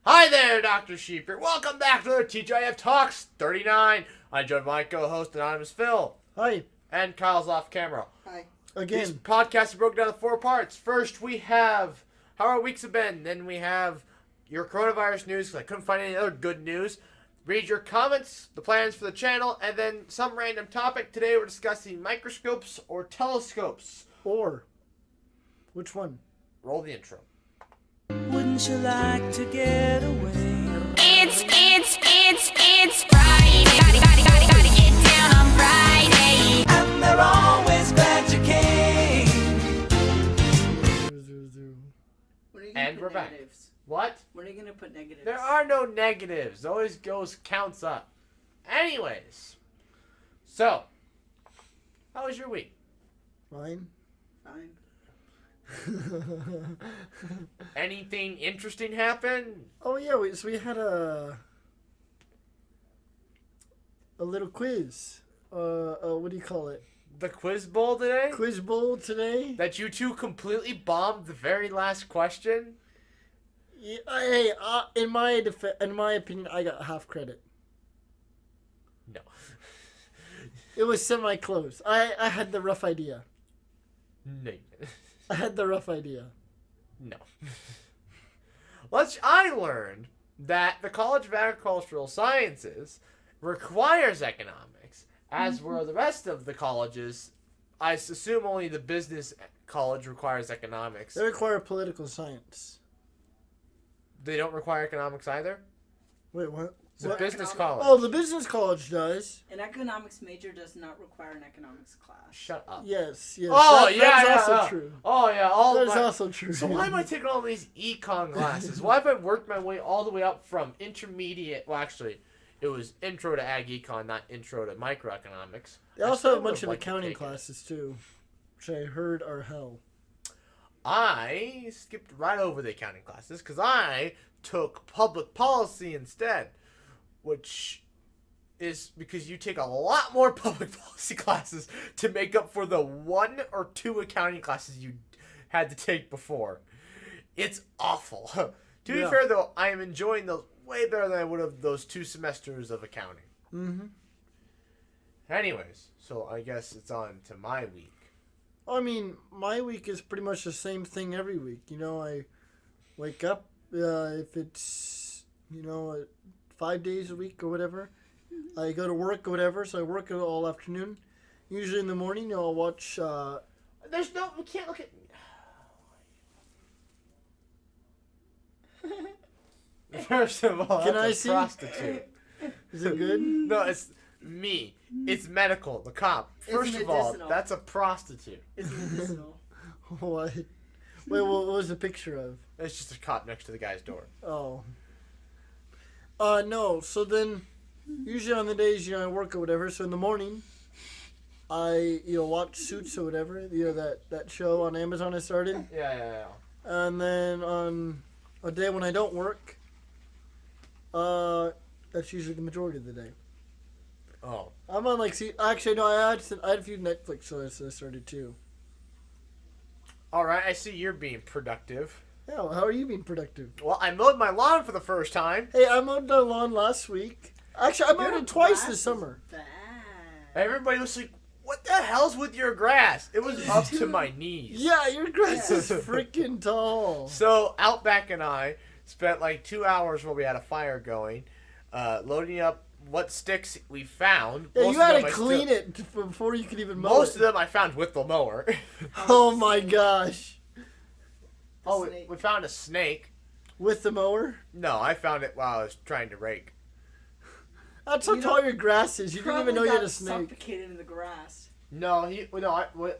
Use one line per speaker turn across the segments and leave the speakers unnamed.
Hi there, Dr. Sheep here. Welcome back to the TGIF Talks 39. I'm joined by my co-host, Anonymous Phil.
Hi.
And Kyle's off camera.
Hi.
Again.
These podcasts are broken down into 4 parts. First, we have how our weeks have been. Then we have your coronavirus news, because I couldn't find any other good news. Read your comments, the plans for the channel, and then some random topic. Today we're discussing microscopes or telescopes.
Or. Which one?
Roll the intro.
Wouldn't you like to get away?
It's Friday. Gotta get down on Friday.
And they're always glad you came.
When are you
And
gonna
we're
put
back.
negatives?
What?
When are you gonna put negatives?
There are no negatives. It always goes counts up. Anyways. So. How was your week?
Fine.
Fine.
Anything interesting happen?
Oh yeah, we had a little quiz. What do you call it?
The quiz bowl today?
Quiz bowl today.
That you two completely bombed the very last question?
Yeah, hey, in my opinion, I got half credit.
No.
It was semi-close. I had the rough idea.
No.
I had the rough idea.
No. I learned that the College of Agricultural Sciences requires economics, as were the rest of the colleges. I assume only the business college requires economics.
They require political science.
They don't require economics either?
Wait, what?
It's a
What?
business college.
Oh, the business college does.
An economics major does not require an economics class.
Shut up.
Yes.
Oh,
that
yeah,
is
yeah,
also
yeah.
true.
Oh, yeah.
That is also true.
So why am I taking all these econ classes? Why have I worked my way all the way up from intermediate? Well, actually, it was intro to ag econ, not intro to microeconomics.
They
I
also
still
have a bunch
would've
of
liked to
accounting
take it.
classes too, which I heard are hell.
I skipped right over the accounting classes because I took public policy instead, which is because you take a lot more public policy classes to make up for the 1 or 2 accounting classes you had to take before. It's awful. To be fair, though, I am enjoying those way better than I would have those 2 semesters of accounting.
Mm-hmm.
Anyways, so I guess it's on to my week.
I mean, my week is pretty much the same thing every week. You know, I wake up, if it's, 5 days a week or whatever. I go to work or whatever, so I work all afternoon. Usually in the morning, I'll watch...
We can't look at... First of all,
Can
that's
I
a
see?
prostitute.
Is it good?
No, it's me. It's medical. The cop. First of all,
medicinal.
that's a prostitute.
It's medicinal.
What? Wait, what was the picture of?
It's just a cop next to the guy's door.
Oh. No, so then, usually on the days, I work or whatever, so in the morning, I, watch Suits or whatever, that show on Amazon I started.
Yeah.
And then on a day when I don't work, that's usually the majority of the day.
Oh.
I'm on actually no, I had a few Netflix shows that I started too.
Alright, I see you're being productive.
Yeah, well, how are you being productive?
Well, I mowed my lawn for the first time.
Hey, I mowed the lawn last week. Actually, I mowed it twice this summer.
Bad.
Everybody was like, what the hell's with your grass? It was up to my knees.
Yeah, your grass is freaking tall.
So, Outback and I spent like 2 hours while we had a fire going, loading up what sticks we found.
Yeah,
Most
you
of
had
them
to
I
clean
still-
it before you could even mow
Most
it.
of them I found with the mower.
Oh my gosh.
Oh,
snake.
we found a snake.
With the mower?
No, I found it while I was trying to rake.
That's how tall your grass is. You didn't even know you had a
got
snake.
suffocated in the grass.
No,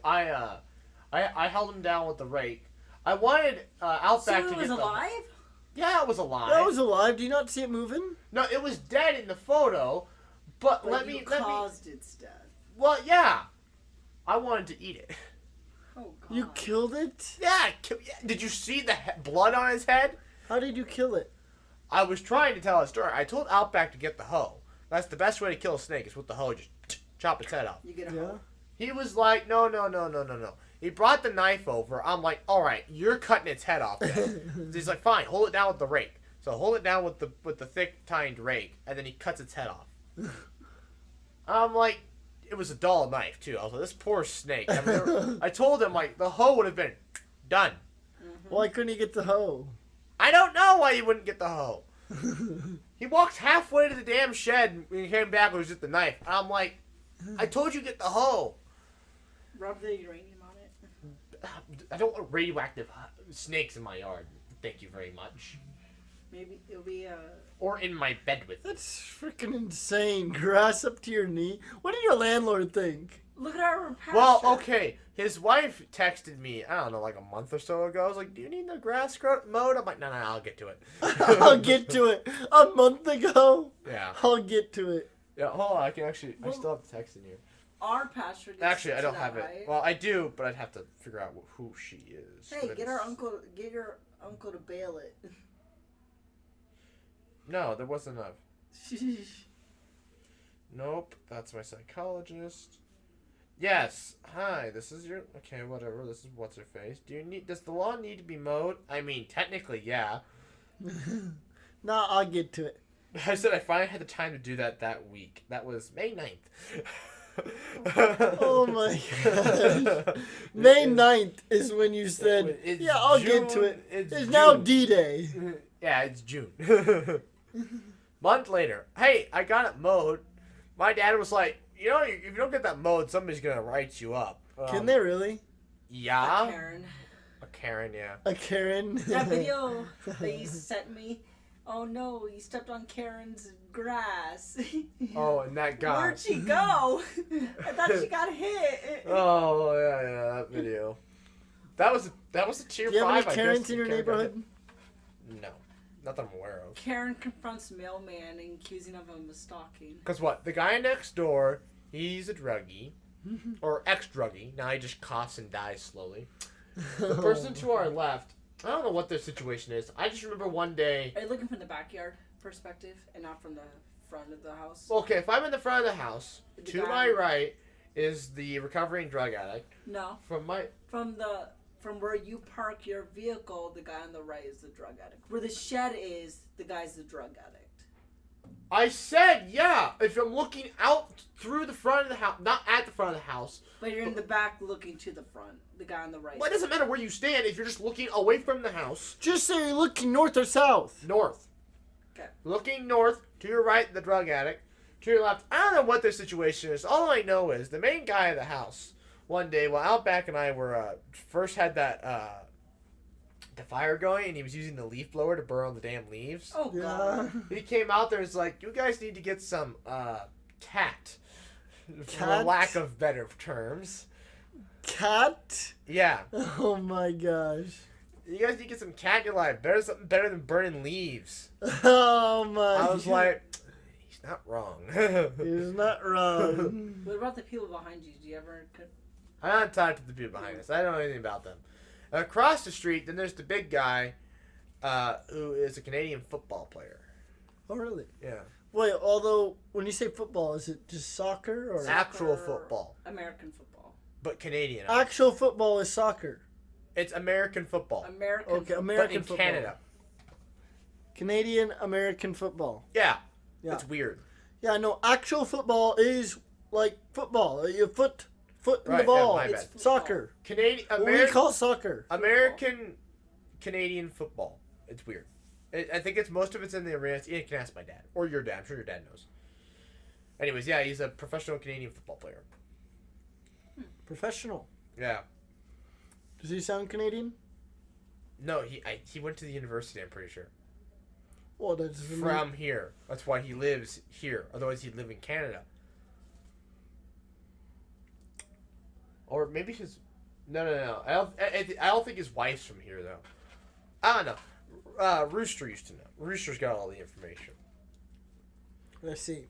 I held him down with the rake. I wanted Outback
So
to
it was
get
alive?
Yeah, it was alive.
That was alive. Do you not see it moving?
No, it was dead in the photo, but,
But
let
you
me.
caused its death.
Well, yeah, I wanted to eat it.
Oh god.
You killed it?
Yeah, did you see the blood on his head?
How did you kill it?
I was trying to tell a story. I told Outback to get the hoe. That's the best way to kill a snake is with the hoe. Just chop its head off.
You get a
Yeah.
hoe.
He was like, no. He brought the knife over. I'm like, all right, you're cutting its head off then. He's like, fine, hold it down with the rake. So hold it down with the thick tined rake, and then he cuts its head off. I'm like, it was a dull knife too. I was like, this poor snake. I mean, I told him like the hoe would have been done.
Why couldn't he get the hoe?
I don't know why he wouldn't get the hoe. He walked halfway to the damn shed and when he came back it was just the knife. I'm like, I told you to get the hoe.
Rub the uranium on it.
I don't want radioactive snakes in my yard. Thank you very much.
Maybe it'll be
Or in my bed with me.
That's freaking insane. Grass up to your knee. What did your landlord think?
Look at our pasture.
Well, okay. His wife texted me, I don't know, like a month or so ago. I was like, do you need the grass mowed? I'm like, no, I'll get to it.
I'll get to it. A month ago.
Yeah.
I'll get to it.
Yeah, hold on. I can actually, I still have the text in here.
Our pasture. Gets
Actually, I
to
don't
that,
have it.
right?
Well, I do, but I'd have to figure out who she is.
Hey,
But
get
it's-
your uncle to bail it.
No, there wasn't enough. Nope, that's my psychologist. Yes. Hi, this is your... Okay, whatever. This is what's her face. Does the lawn need to be mowed? I mean, technically, yeah.
No, I'll get to it.
I said I finally had the time to do that week. That was May 9th.
Oh my gosh. May 9th is when you said,
It's
yeah, I'll get to
June.
it.
It's
It's now
June.
D-Day.
Yeah, it's June. Month later. Hey, I got it mowed. My dad was like, you know, if you don't get that mowed, somebody's going to write you up.
Can they really?
Yeah.
Karen.
A Karen, yeah.
A Karen?
That video that you sent me. Oh no, you stepped on Karen's grass.
Oh, and that guy.
Where'd she go? I thought she got hit.
Oh, yeah, that video. That was a tier
Do you
5,
have any
I
Karens
guess.
in your
Karen got
neighborhood?
hit. No. Not that I'm aware of.
Karen confronts mailman and accusing him of stalking.
Because what? The guy next door, he's a druggie. Or ex-druggie. Now he just coughs and dies slowly. The person to our left, I don't know what their situation is. I just remember one day...
Are you looking from the backyard perspective and not from the front of the house?
Okay, if I'm in the front of the house,
The
to
guy-
my right is the recovering drug addict.
No.
From
From where you park your vehicle, the guy on the right is the drug addict. Where the shed is, the guy's the drug addict.
I said, yeah, if I'm looking out through the front of the house, not at the front of the house.
But you're in the back looking to the front. The guy on the right.
Well, it doesn't matter where you stand if you're just looking away from the house.
Just say you're looking north or south.
North.
Okay.
Looking north, to your right, the drug addict. To your left, I don't know what their situation is. All I know is the main guy of the house, one day, while Outback and I were, first had that, the fire going, and he was using the leaf blower to burn all the damn leaves.
Oh,
Yeah.
God.
He came out there and was like, you guys need to get some, cat. For
Cat?
lack of better terms.
Cat?
Yeah.
Oh my gosh.
You guys need to get some cat in your life. Something better than burning leaves.
Oh my
I was
God.
like, he's not wrong.
He's not wrong.
What about the people behind you? Do you ever...
I don't talk to the people behind us. I don't know anything about them. Across the street, then there's the big guy who is a Canadian football player.
Oh, really?
Yeah.
Wait, although, when you say football, is it just soccer? Or
Actual
Soccer,
football.
American football.
But Canadian.
Actual football is soccer.
It's American football.
American
Okay,
football.
American
but in
football.
Canada.
Canadian American football.
Yeah.
Yeah.
It's weird.
Yeah, no, actual football is like football. Your foot in
Right,
the ball.
yeah, my
It's
bad.
Soccer.
Canadian
What we
American
call soccer.
American Canadian football. It's weird. I think it's most of it's in the arena. You can ask my dad or your dad. I'm sure your dad knows. Anyways, yeah, he's a professional Canadian football player.
Professional.
Yeah.
Does he sound Canadian?
No, he went to the university. I'm pretty sure.
Well, that doesn't mean...
From here. That's why he lives here. Otherwise, he'd live in Canada. Or maybe his... No. I don't think his wife's from here, though. I don't know. Rooster used to know. Rooster's got all the information.
Let's see.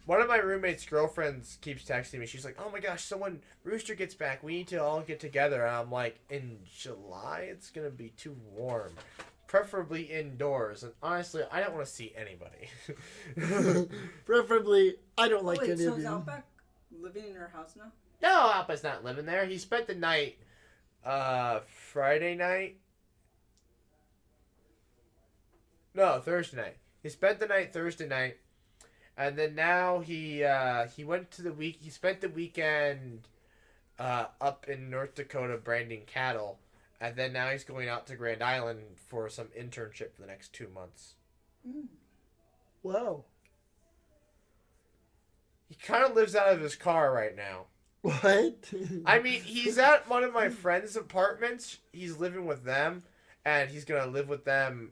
One of my roommate's girlfriends keeps texting me. She's like, oh my gosh, Rooster gets back. We need to all get together. And I'm like, in July, it's going to be too warm. Preferably indoors. And honestly, I don't want to see anybody.
Preferably, I don't like
Wait,
any
so
of
is
you.
Outback living in your house now?
No, Alpa's not living there. He spent the night, Friday night. No, Thursday night. He spent the night Thursday night, and then now he went to the week. He spent the weekend up in North Dakota branding cattle, and then now he's going out to Grand Island for some internship for the next 2 months.
Wow.
He kind of lives out of his car right now.
What?
I mean, he's at one of my friends' apartments. He's living with them, and he's gonna live with them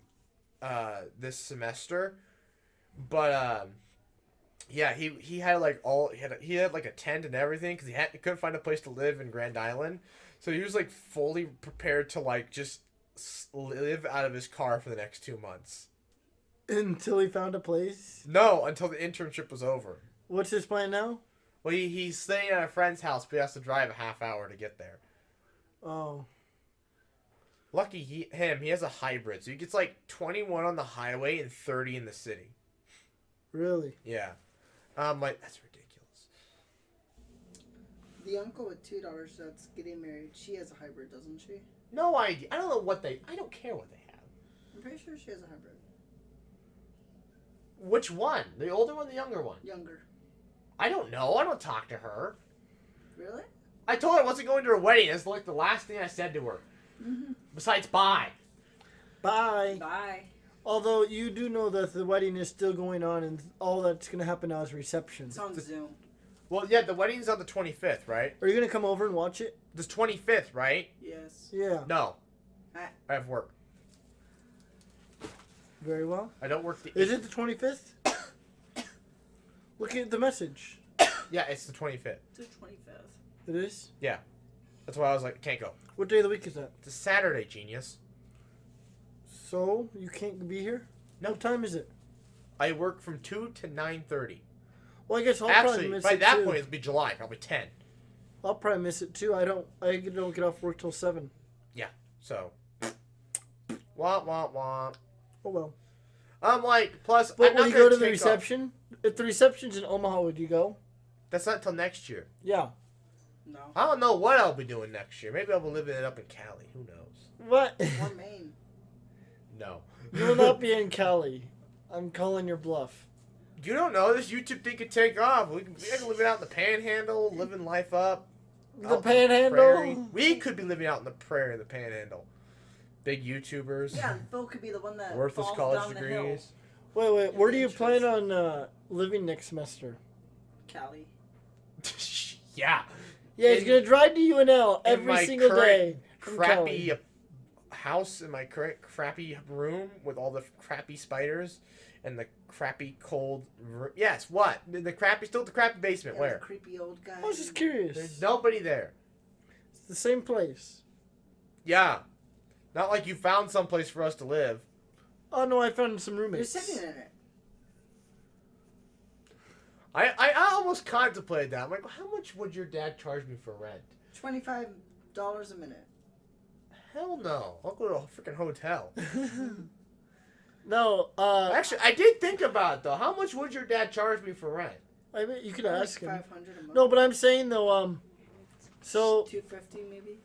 this semester. But yeah, he had like he had like a tent and everything because he couldn't find a place to live in Grand Island, so he was like fully prepared to like just live out of his car for the next 2 months.
Until he found a place?
No, until the internship was over.
What's his plan now?
Well, he's staying at a friend's house, but he has to drive a half hour to get there.
Oh.
Lucky him, he has a hybrid, so he gets like 21 on the highway and 30 in the city.
Really?
Yeah. I'm like, that's ridiculous.
The uncle with $2 that's getting married, she has a hybrid, doesn't she?
No idea. I don't know I don't care what they have.
I'm pretty sure she has a hybrid.
Which one? The older one, the younger one?
Younger.
I don't know. I don't talk to her.
Really?
I told her I wasn't going to her wedding. That's like the last thing I said to her.
Mm-hmm.
Besides, bye.
Bye.
Bye.
Although you do know that the wedding is still going on and all that's going to happen now is reception.
It's on Zoom.
Well, yeah, the wedding's on the 25th, right?
Are you going to come over and watch it?
This 25th, right?
Yes.
Yeah.
No.
Ah.
I have work.
Very well.
I don't work the
Is it the 25th? Look at the message.
Yeah, it's the 25th.
It's the 25th.
It is?
That's why I was like, can't go.
What day of the week is that?
It's a Saturday, genius.
So, you can't be here?
No.
What time is it?
I work from 2 to 9:30.
Well, I guess I'll probably
Actually,
miss
by
it
that
too.
point, it'll be July, probably 10.
I'll probably miss it too. I don't get off work till 7.
So, wah, wah, wah.
Oh well.
I'm like, plus,
But
I'm
will
not
you
gonna
go to the
take off.
reception? If the reception's in Omaha, would you go?
That's not until next year.
Yeah.
No.
I don't know what I'll be doing next year. Maybe I'll be living it up in Cali. Who knows?
What?
Or Maine.
No.
You will not be in Cali. I'm calling your bluff.
You don't know. This YouTube thing could take off. We can live it out in the Panhandle, living life up.
The
out in prairie.
Panhandle?
We could be living out in the prairie, the Panhandle. Big YouTubers.
Yeah, Phil could be the one that
Worthless
falls
college
down the hill.
degrees.
Wait. Where do you
Interest.
plan on living next semester?
Cali.
Yeah.
Yeah, he's
In-
going to drive to UNL
in
every
my
single
current
day. from
Crappy
Cali.
house in my current crappy room with all the crappy spiders and the crappy cold room. Yes, what? The crappy basement.
Yeah,
Where?
the creepy old guy.
I was just curious.
There's nobody there.
It's the same place.
Yeah. Not like you found someplace for us to live.
Oh, no, I found some
You're
roommates.
sitting in it.
I almost contemplated that. I'm like, how much would your dad charge me for rent?
$25 a minute.
Hell no. I'll go to a freaking hotel.
No,
Actually, I did think about it, though. How much would your dad charge me for rent?
I bet you could
Like
ask him.
$500 a month.
No, but I'm saying, though, so,
$250 maybe.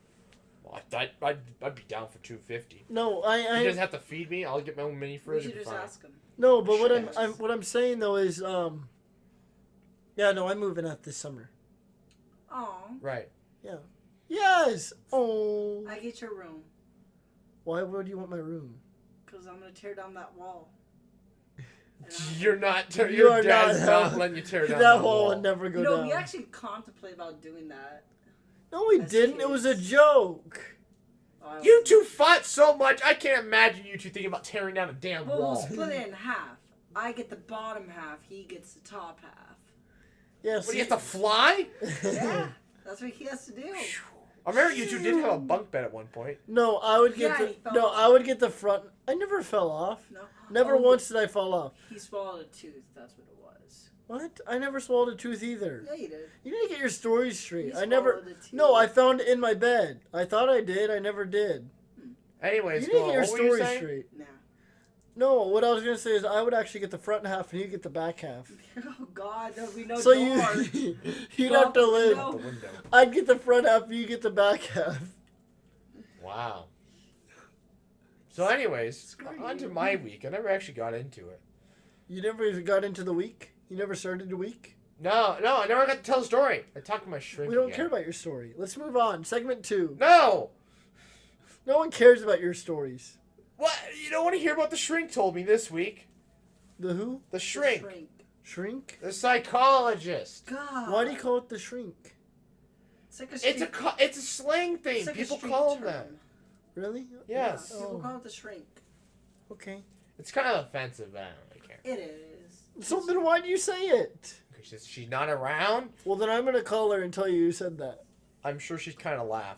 Well, I'd be down for $250.
no,
He
I
doesn't have to feed me. I'll get my own mini
We
fridge.
should
It'll be
just
fine.
ask him.
no, but what
Shit.
I'm saying, though, is, yeah, no, I'm moving out this summer.
Aw.
Right.
Yeah. Yes! Oh.
I get your room.
Why would you want my room?
Because I'm going to tear down that wall. And
You're not.
You
Your
are
dad's
not-
not letting you tear down
That wall would never go
You know,
down.
we actually contemplate about doing that.
No, we
as
didn't. It was a
kids.
joke.
Oh,
You two fought so much. I can't imagine you two thinking about tearing down a damn
Well, we'll
wall.
split it in half. I get the bottom half. He gets the top half.
Yes.
What, do you have to fly?
Yeah. That's what he has to do.
I remember you two did have a bunk bed at one point.
No, I would get
Yeah, he fell off.
I would get the front. I never fell off.
No.
Never
Oh,
once did I fall off.
He swallowed a tooth. That's what it was.
What? I never swallowed a tooth either.
Yeah, you did.
You need to get your stories straight.
He
I never.
swallowed a tooth.
No, I found it in my bed. I thought I did. I never did.
Anyways,
You need to
go
get
on.
your
What were you
stories
saying?
straight.
Nah.
No, what I was gonna say is I would actually get the front half and you get the back half.
Oh God, there'll be no
So
door.
you'd have to live.
No.
The window.
I'd get the front half, you get the back half.
Wow. So, anyways,
Screw
on to
you.
my week. I never actually got into it.
You never got into the week? You never started the week?
No, I never got to tell the story. I talked to my shrink.
We don't
again.
care about your story. Let's move on. Segment 2.
No!
No one cares about your stories.
What? You don't want to hear about the shrink told me this week.
The who?
The shrink.
Shrink?
The psychologist.
God.
Why do you call it the shrink?
It's like a
It's it's a slang thing.
it's like a
People
street
call him
term.
that.
Really?
Yes.
People
Oh.
call it the shrink.
Okay.
It's kind of offensive, but I don't really care.
It is.
So then why do you say it?
Because she's not around.
Well, then I'm going to call her and tell you said that.
I'm sure she'd kind of laugh.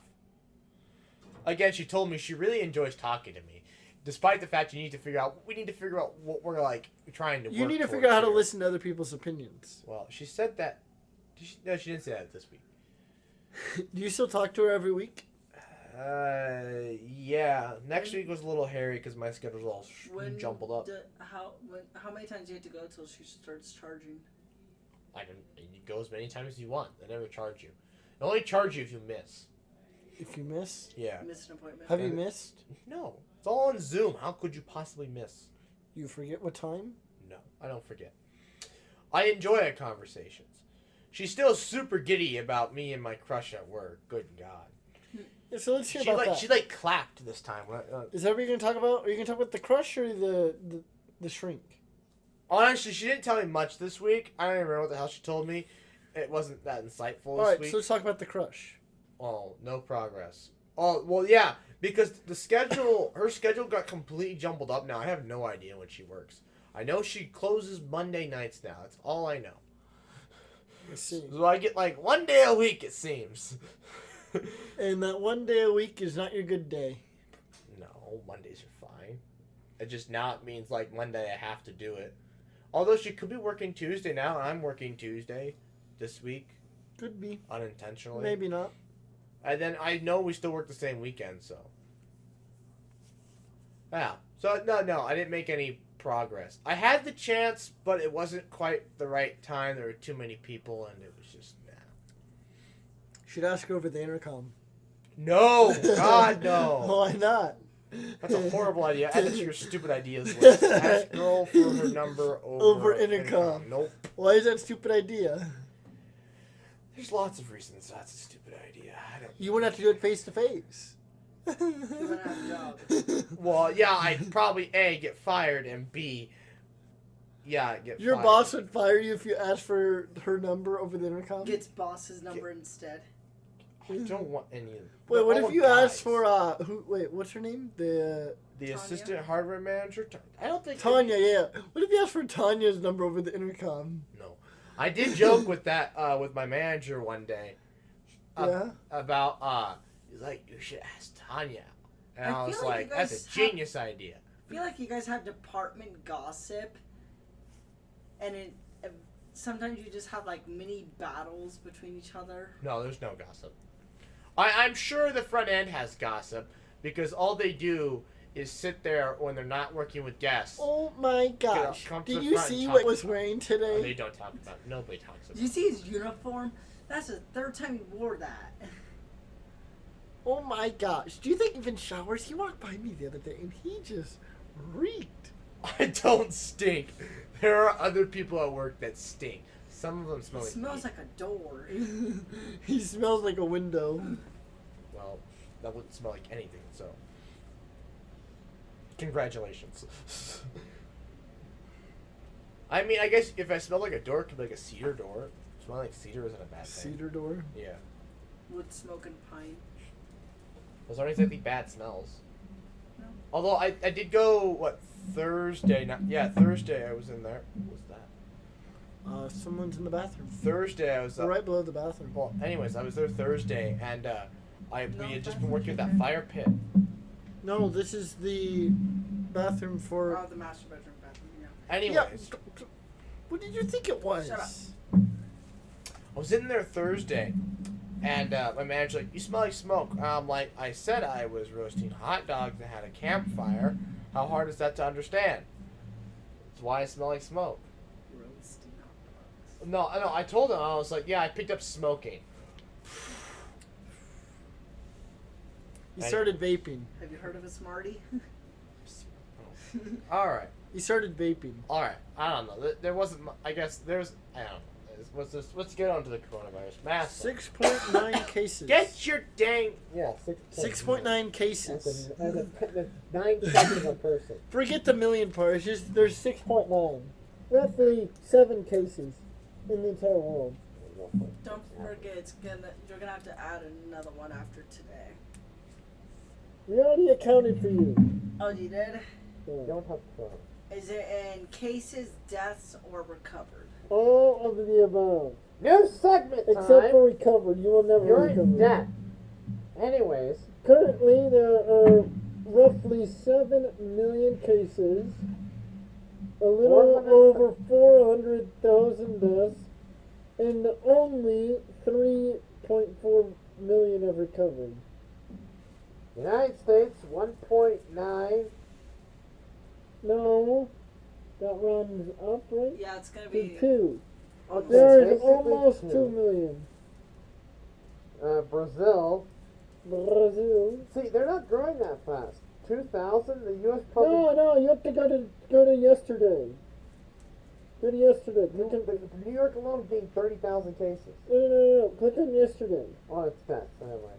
Again, she told me she really enjoys talking to me, despite the fact we need to figure out what we're like trying to.
You
work
need to
towards
figure out how to
here.
listen to other people's opinions.
Well, she said that. No, she didn't say that this week.
Do you still talk to her every week?
Yeah. Next week was a little hairy because my schedule's all jumbled up.
How many times do you have to go till she starts charging?
I don't. You go as many times as you want. They never charge you. They only charge you if you miss.
If you miss?
Yeah.
Miss an appointment.
Have you missed?
No. It's all on Zoom. How could you possibly miss?
You forget what time?
No, I don't forget. I enjoy our conversations. She's still super giddy about me and my crush at work. Good God.
Yeah, so let's hear
She
about
like
that.
she like clapped this time.
Is that what you're going to talk about? Are you going to talk about the crush or the shrink?
Honestly, she didn't tell me much this week. I don't even remember what the hell she told me. It wasn't that insightful
All
this
right,
week.
so let's talk about the crush.
Oh, no progress. Oh, well, yeah, because her schedule got completely jumbled up now. I have no idea when she works. I know she closes Monday nights now. That's all I know.
Let's see.
So I get like one day a week, it seems.
And that one day a week is not your good day.
No, Mondays are fine. It just now it means like Monday I have to do it. Although she could be working Tuesday now, and I'm working Tuesday this week
Could be.
unintentionally.
Maybe not.
And then I know we still work the same weekend, so. Yeah. So, no, I didn't make any progress. I had the chance, but it wasn't quite the right time. There were too many people, and it was just, nah.
Should ask her over the intercom.
No! God, no!
Why not?
That's a horrible idea. Add it to your stupid ideas list. Ask girl for her number over
intercom.
Nope.
Why is that a stupid idea?
There's lots of reasons that's a stupid idea. I don't.
You wouldn't have to do it face to face.
You're gonna have a job.
Well, yeah, I'd probably A, get fired, and B, yeah, get
Your
fired.
boss would fire you if you asked for her number over the intercom?
Gets boss's number instead.
I don't want any of
Wait, what
all
if you
guys.
asked for, what's her name?
The
Tanya?
assistant hardware manager? I don't think...
Tanya, yeah. What if you asked for Tanya's number over the intercom?
No. I did joke with that, with my manager one day.
Yeah?
About, he's like, you should ask Tanya. And
I
I was
feel like
like,
you
that's
guys
a genius idea.
I feel like you guys have department gossip, and sometimes you just have like mini battles between each other.
No, there's no gossip. I'm sure the front end has gossip, because all they do is sit there when they're not working with guests.
Oh my gosh.
come to
Did
the
you
front and
see
talk.
what he was wearing
They
today?
don't talk about it. Nobody talks about
Did you see his uniform? That's the third time he wore that.
Oh my gosh. Do you think even showers? He walked by me the other day and he just reeked.
I don't stink. There are other people at work that stink. Some of them smell
It
like
smells
meat.
like a door.
He smells like a window.
Well, that wouldn't smell like anything, so. Congratulations. I mean, I guess if I smell like a door, it could be like a cedar door. Smelling like cedar isn't a bad thing.
Cedar door.
Yeah.
Wood, smoke, and pine.
Those aren't exactly bad smells.
No.
Although I did go, Thursday? Thursday I was in there. What was that?
Someone's in the bathroom.
Thursday I was up.
Right below the bathroom.
Well, anyways, I was there Thursday, and we had just been working with that
Okay.
fire pit.
No, this is the bathroom for.
Oh, the master bedroom bathroom, yeah.
Anyways,
Yeah. What did you think it was?
Shut up.
I was in there Thursday, and my manager's like, "You smell like smoke." I'm like, "I said I was roasting hot dogs and had a campfire. How hard is that to understand?" That's why I smell like smoke.
Roasting hot dogs.
No, I told him, I was like, "Yeah, I picked up smoking."
He started vaping.
Have you heard of a Smartie?
All right.
He started vaping.
All right. I don't know. There wasn't. I guess there's. I don't know. Let's get on to the coronavirus. Mass.
6.9 cases.
Get your dang. Yeah.
6.9 cases.
That's 9 seconds a person.
Forget the million part. It's just there's 6.9. Roughly 7 cases in the entire world.
Don't forget, you're gonna have to add another one after today.
We already accounted for you.
Oh, you did?
You don't have to.
Is it in cases, deaths, or recovered?
All of the above.
New segment time.
Except for recovered. You will never
You're
recover.
in debt. Anyways,
Currently, there are roughly 7 million cases, a little
400
over 400,000 deaths, and only 3.4 million have recovered.
United States 1.9.
No, that rounds up, right?
Yeah, it's gonna
To
be.
2.
Okay,
There is
basically
almost 2
2.
million.
Brazil.
Brazil.
See, they're not growing that fast. 2,000. The U.S. public.
No, you have to go to yesterday. Go to yesterday. Click on,
New York alone gained 30,000 cases.
no. Click on yesterday.
Oh, it's that. Anyway.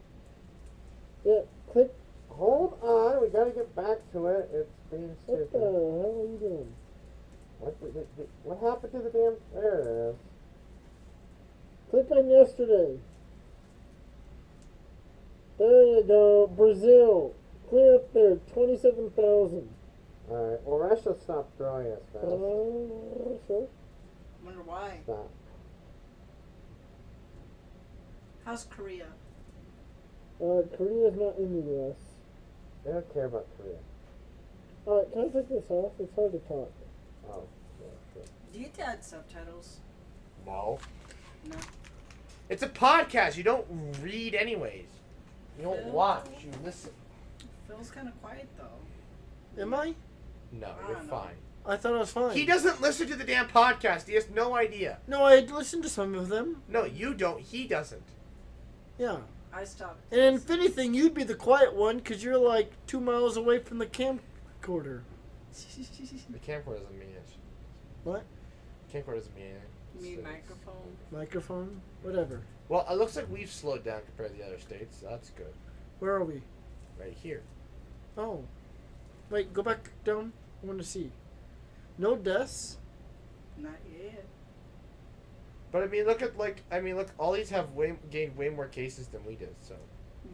Yeah, click.
Hold on. We gotta get back to it. It's being
What the
stupid.
hell are you doing?
What happened to the damn? There it is.
Click on yesterday. There you go. Brazil. Clear up there. 27,000.
Alright. Well, Russia stopped growing as fast.
Sure.
Wonder why.
Stop.
How's Korea?
Korea's not in the U.S.
They don't care about Korea.
Alright, can I take this off? It's hard to talk.
Oh, yeah, sure.
Do you have to add subtitles?
No.
No.
It's a podcast. You don't read anyways. You don't watch. You listen.
Feels kind of quiet though.
Am I?
No,
I
you're
don't know.
fine.
I thought I was fine.
He doesn't listen to the damn podcast. He has no idea.
No, I listened to some of them.
No, you don't. He doesn't.
Yeah.
I stopped.
And if anything, you'd be the quiet one because you're like 2 miles away from the camcorder.
The camcorder doesn't mean it.
What?
Camcorder doesn't mean anything.
You mean
So-
microphone?
Microphone? Whatever.
Well, it looks like we've slowed down compared to the other states. So that's good.
Where are we?
Right here.
Oh. Wait, go back down. I want to see. No deaths?
Not yet.
But look, all these have gained way more cases than we did. So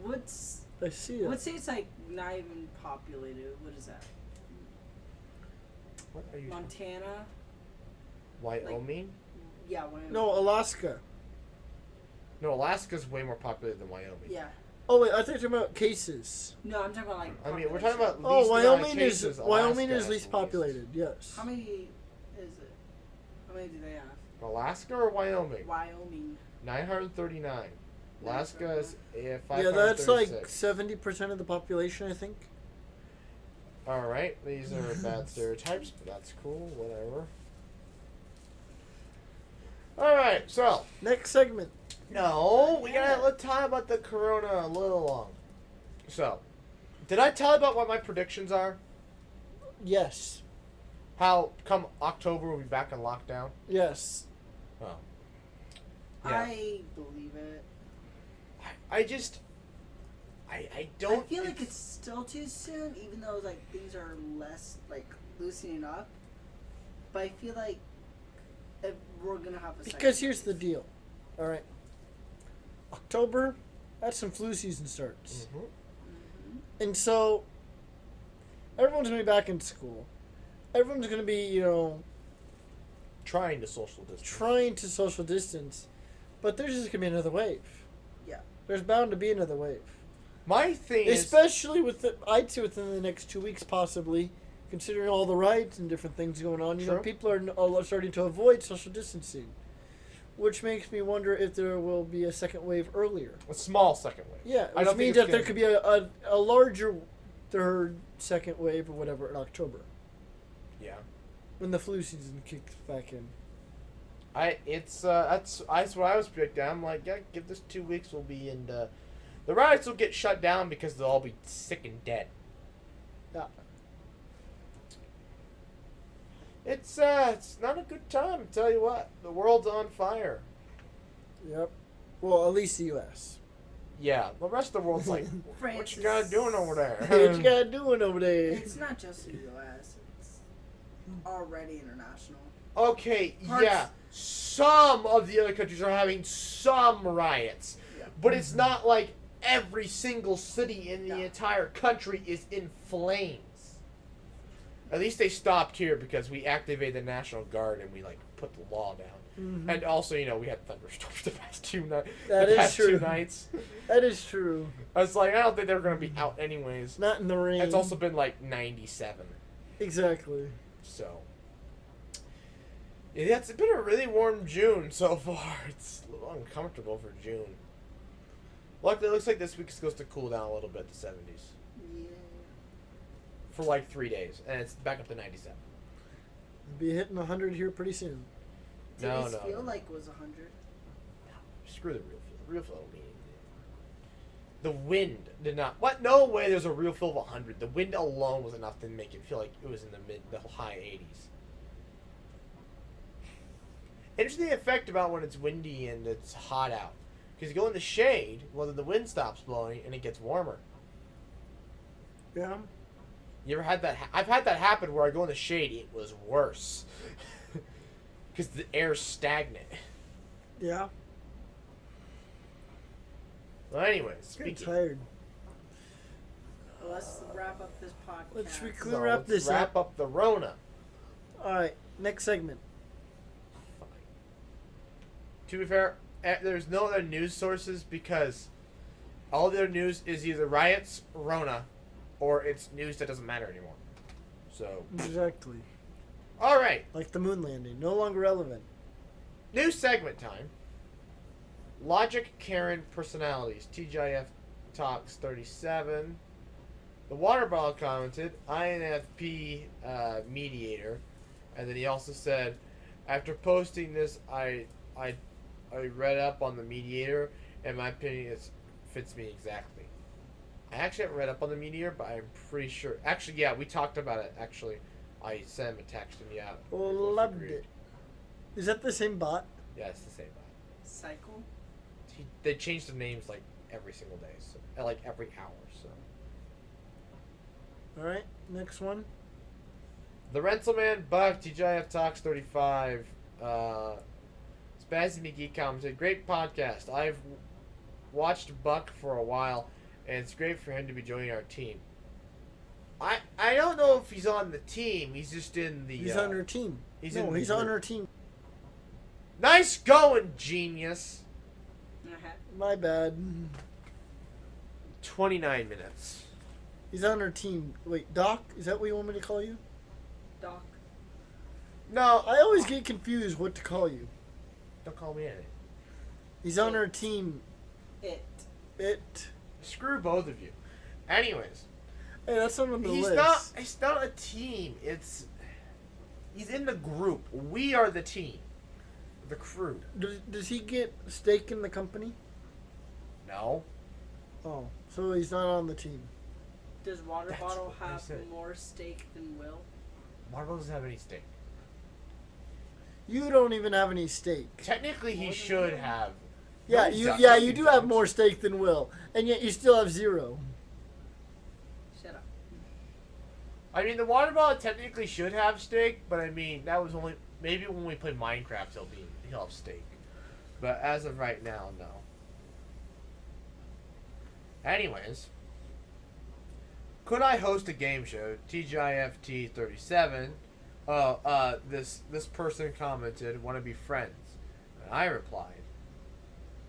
What's
I see it.
let's say it's like not even populated. What is that?
what are you?
Montana?
Wyoming?
Yeah, Wyoming.
No, Alaska.
No, Alaska's way more populated than Wyoming.
Yeah.
Oh wait, I thought you were talking about cases.
No, I'm talking about like.
I mean, we're talking about
Oh,
least amount of
Wyoming
cases,
is Wyoming
Alaska
is
has
least
the
populated. Yes.
How many is it? How many do they have?
Alaska or Wyoming?
Wyoming.
939. Alaska is
Yeah,
536.
that's like 70% of the population, I think.
All right, these are bad stereotypes, but that's cool. Whatever. All right, so
Next segment.
no, let's talk about the corona a little long. So, did I tell you about what my predictions are?
Yes.
How come October we'll be back in lockdown?
Yes.
Oh, yeah.
I believe it.
I just, I don't.
I feel like it's still too soon, even though like things are less like loosening up. But I feel like if we're gonna have a second
Because here's the
wave.
deal. All right. October, that's when flu season starts.
Mhm.
And so everyone's going to be back in school. Everyone's going to be,
Trying to social distance.
trying to social distance. But there's just going to be another wave.
Yeah.
There's bound to be another wave.
My thing is,
Especially I'd say within the next 2 weeks, possibly, considering all the riots and different things going on.
True.
People are starting to avoid social distancing, which makes me wonder if there will be a second wave earlier.
a small second wave.
Yeah,
I
which
don't think
means
it's
that there
gonna
could be a larger third, second wave or whatever in October
Yeah.
when the flu season kicks back in.
That's what I was predicting. I'm like, yeah, give this 2 weeks, we'll be in the riots will get shut down because they'll all be sick and dead.
Yeah.
It's not a good time. I tell you what, the world's on fire.
Yep. Well, at least the U.S.
Yeah, the rest of the world's like,
France
what you guys doing over there?
What you got doing over there?
It's not just the U.S. It's already international.
Okay,
Parts-
yeah, some of the other countries are having some riots,
Yeah.
but it's not like every single city in the
No.
entire country is in flames. At least they stopped here because we activated the National Guard and we like put the law down.
Mhm.
And also, we had thunderstorms the past two nights.
That
the
is
past
true.
2 nights.
That is true.
I was like, I don't think they were gonna be out anyways.
Not in the rain.
It's also been like 97,
Exactly.
so yeah, it's been a really warm June so far. It's a little uncomfortable for June. Luckily, it looks like this week is supposed to cool down a little bit to 70s
Yeah.
for like 3 days, and it's back up to 97.
Be hitting 100 here pretty soon.
No,
Today's
no,
feel
no.
like was 100.
Screw the real feel. Real feel don't mean anything. The wind did not. What? No way. There's a real feel of 100. The wind alone was enough to make it feel like it was in the high 80s. Interesting effect about when it's windy and it's hot out, because you go in the shade, well then the wind stops blowing and it gets warmer.
Yeah.
You ever had that? I've had that happen where I go in the shade. It was worse because the air's stagnant.
Yeah.
Well, anyways,
Getting
speaking.
tired.
Well, let's wrap up this podcast.
Let's
So
wrap
let's
this
wrap up the Rona.
All right. Next segment.
Fine. To be fair, there's no other news sources because all their news is either riots, Rona, or it's news that doesn't matter anymore. So,
Exactly.
all right,
Like the moon landing. No longer relevant.
new segment time. Logic Karen personalities. TGIF talks 37. The water bottle commented INFP mediator, and then he also said, after posting this, I read up on the mediator, and my opinion fits me exactly. I actually haven't read up on the mediator, but I'm pretty sure. Actually, yeah, we talked about it. Actually, I sent him a text, and yeah, we both
Loved
agreed.
it. Is that the same bot?
Yeah, it's the same guy.
Cycle.
They change the names like every single day, so like every hour. So
All right. Next one.
the Rentalman Buck TGIF Talks 35. Spazzy McGee commented, "Great podcast. I've watched Buck for a while, and it's great for him to be joining our team." I don't know if he's on the team. He's just in the.
He's on her team.
he's
no,
in the
he's on
group.
her team.
Nice going, genius.
My bad.
29 minutes.
He's on her team. Wait, Doc? Is that what you want me to call you?
Doc.
No,
I always get confused what to call you.
don't call me anything.
He's on her team.
It.
It.
Screw both of you. Anyways.
Hey, that's not on the
He's
list.
not. It's not a team. He's in the group. We are the team, the crew.
Does he get stake in the company?
No.
Oh, so he's not on the team.
Does Water
That's
Bottle
what I
have
said.
more stake than Will?
Marvel doesn't have any stake.
You don't even have any stake.
Technically, he
More than
should
Will?
have.
Yeah,
No, he
you
doesn't.
yeah
No,
you
he
do have
doesn't.
more stake than Will, and yet you still have 0.
Shut up.
I mean, the water bottle technically should have stake, but I mean that was only maybe when we play Minecraft he'll have stake, but as of right now, no. Anyways, could I host a game show? TGIFT 37. This person commented, "Want to be friends?" And I replied,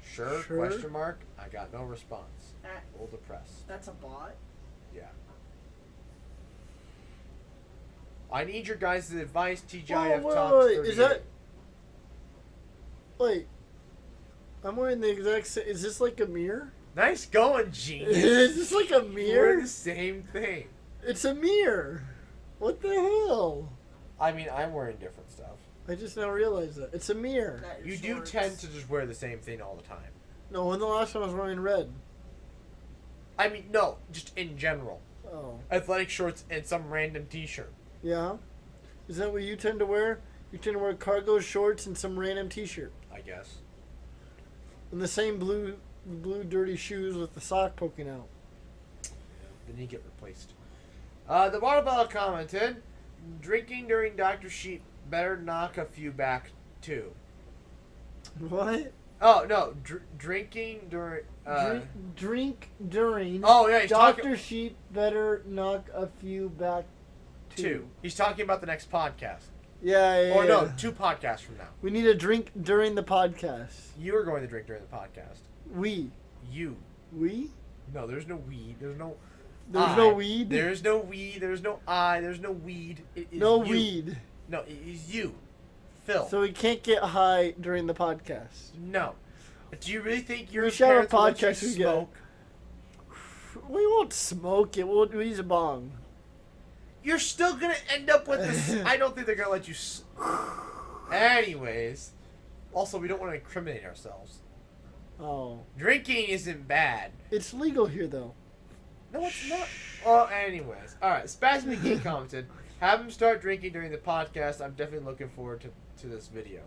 "Sure?"
Sure.
Question mark. I got no response.
That,
A little depressed.
that's a bot.
Yeah. I need your guys' advice. TGIF
Whoa,
Talks
wait,
38.
is that? Wait, I'm wearing the exact same. Is this like a mirror?
Nice going, genius.
Is this like a
We're
mirror?
the same thing.
It's a mirror. What the hell?
I mean, I'm wearing different stuff.
I just now realized that it's a mirror.
That
You do
shorts.
tend to just wear the same thing all the time.
No, when the last time I was wearing red.
I mean, no, just in general.
Oh,
Athletic shorts and some random t-shirt.
yeah. Is that what you tend to wear? You tend to wear cargo shorts and some random T-shirt,
I guess.
and the same blue dirty shoes with the sock poking out.
Then you get replaced. The water bottle commented, drinking during Dr. Sheep better knock a few back too.
What?
Oh no, drinking during.
Drink during.
Oh yeah, he's
Dr.
talking.
Sheep better knock a few back too.
Two. He's talking about the next podcast.
Yeah.
Or no, 2 podcasts from now.
We need a drink during the podcast.
You are going to drink during the podcast.
We.
You.
We?
No, there's no weed. There's no.
There's no weed?
There's no weed. There's no I. There's no weed. It is
No
you.
weed.
No, it is you. Phil.
So we can't get high during the podcast.
No. Do you really think your
We should have a
parents will let you
podcast we get.
smoke?
We won't smoke it. We'll use a bong.
You're still gonna end up with this. I don't think they're gonna let you. Anyways, also we don't want to incriminate ourselves.
Oh.
Drinking isn't bad.
It's legal here, though.
No, it's not. Oh, anyways, all right. Spasmic Geek commented, "Have him start drinking during the podcast. I'm definitely looking forward to this video."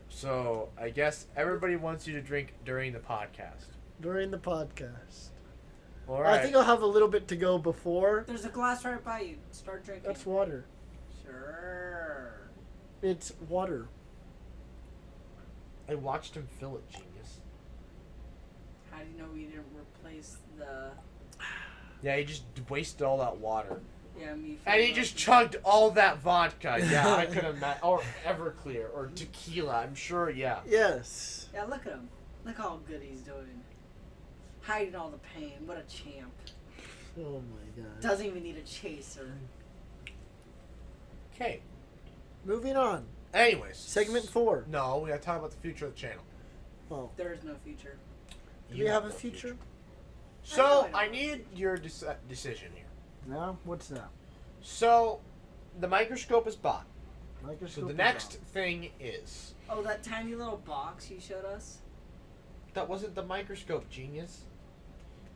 So I guess everybody wants you to drink during the podcast.
During the podcast.
All right.
I think I'll have a little bit to go before.
There's a glass right by you. Start drinking.
That's water.
Sure.
It's water.
I watched him fill it, genius.
How do you know we didn't replace the?
Yeah, he just wasted all that water.
Yeah, me.
And he just chugged all that vodka. Yeah, I could imagine. Or Everclear, or tequila. I'm sure. Yeah.
Yes.
Yeah, look at him. Look how good he's doing. Hiding all the pain. What a champ.
Oh my god.
Doesn't even need a chaser.
Okay.
Moving on.
Anyways.
Segment 4.
No, we gotta talk about the future of the channel.
Oh.
There is no future.
Do we have a future?
So
I
I need your decision here.
No? What's that?
So, the microscope is bought.
Microscope.
So the
is
next
on.
thing is
Oh, that tiny little box you showed us?
that wasn't the microscope, genius.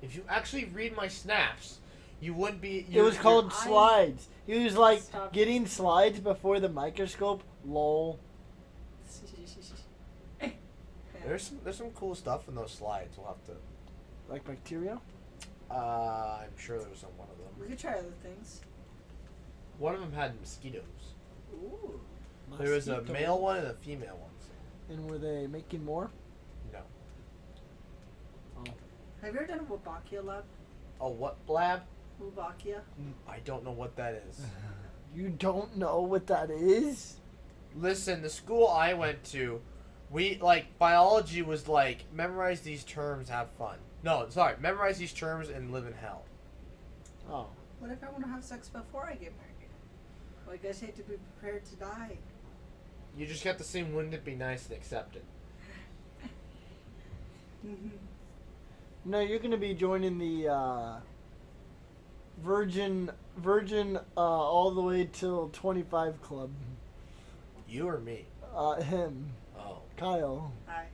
If you actually read my snaps, you wouldn't be.
It was called
I-
slides. He was like
Stop.
getting slides before the microscope. Lol.
There's some cool stuff in those slides. We'll have to.
Like bacteria?
I'm sure there was on one of them.
We could try other things.
One of them had mosquitoes.
Ooh.
There was a
Mosquito.
male one and a female one.
And were they making more?
No.
Have you ever done a Wabachia lab?
A what lab?
Wabachia?
I don't know what that is.
You don't know what that is?
Listen, the school I went to, we like biology was like memorize these terms, have fun. No, sorry, memorize these terms and live in hell.
Oh.
What if I want to have sex before I get married? Like I say, to be prepared to die.
You just have to sing "Wouldn't It Be Nice" and accept it.
No, you're gonna be joining the Virgin all the way till 25 club.
You or me?
Him.
Oh.
Kyle.
Hi.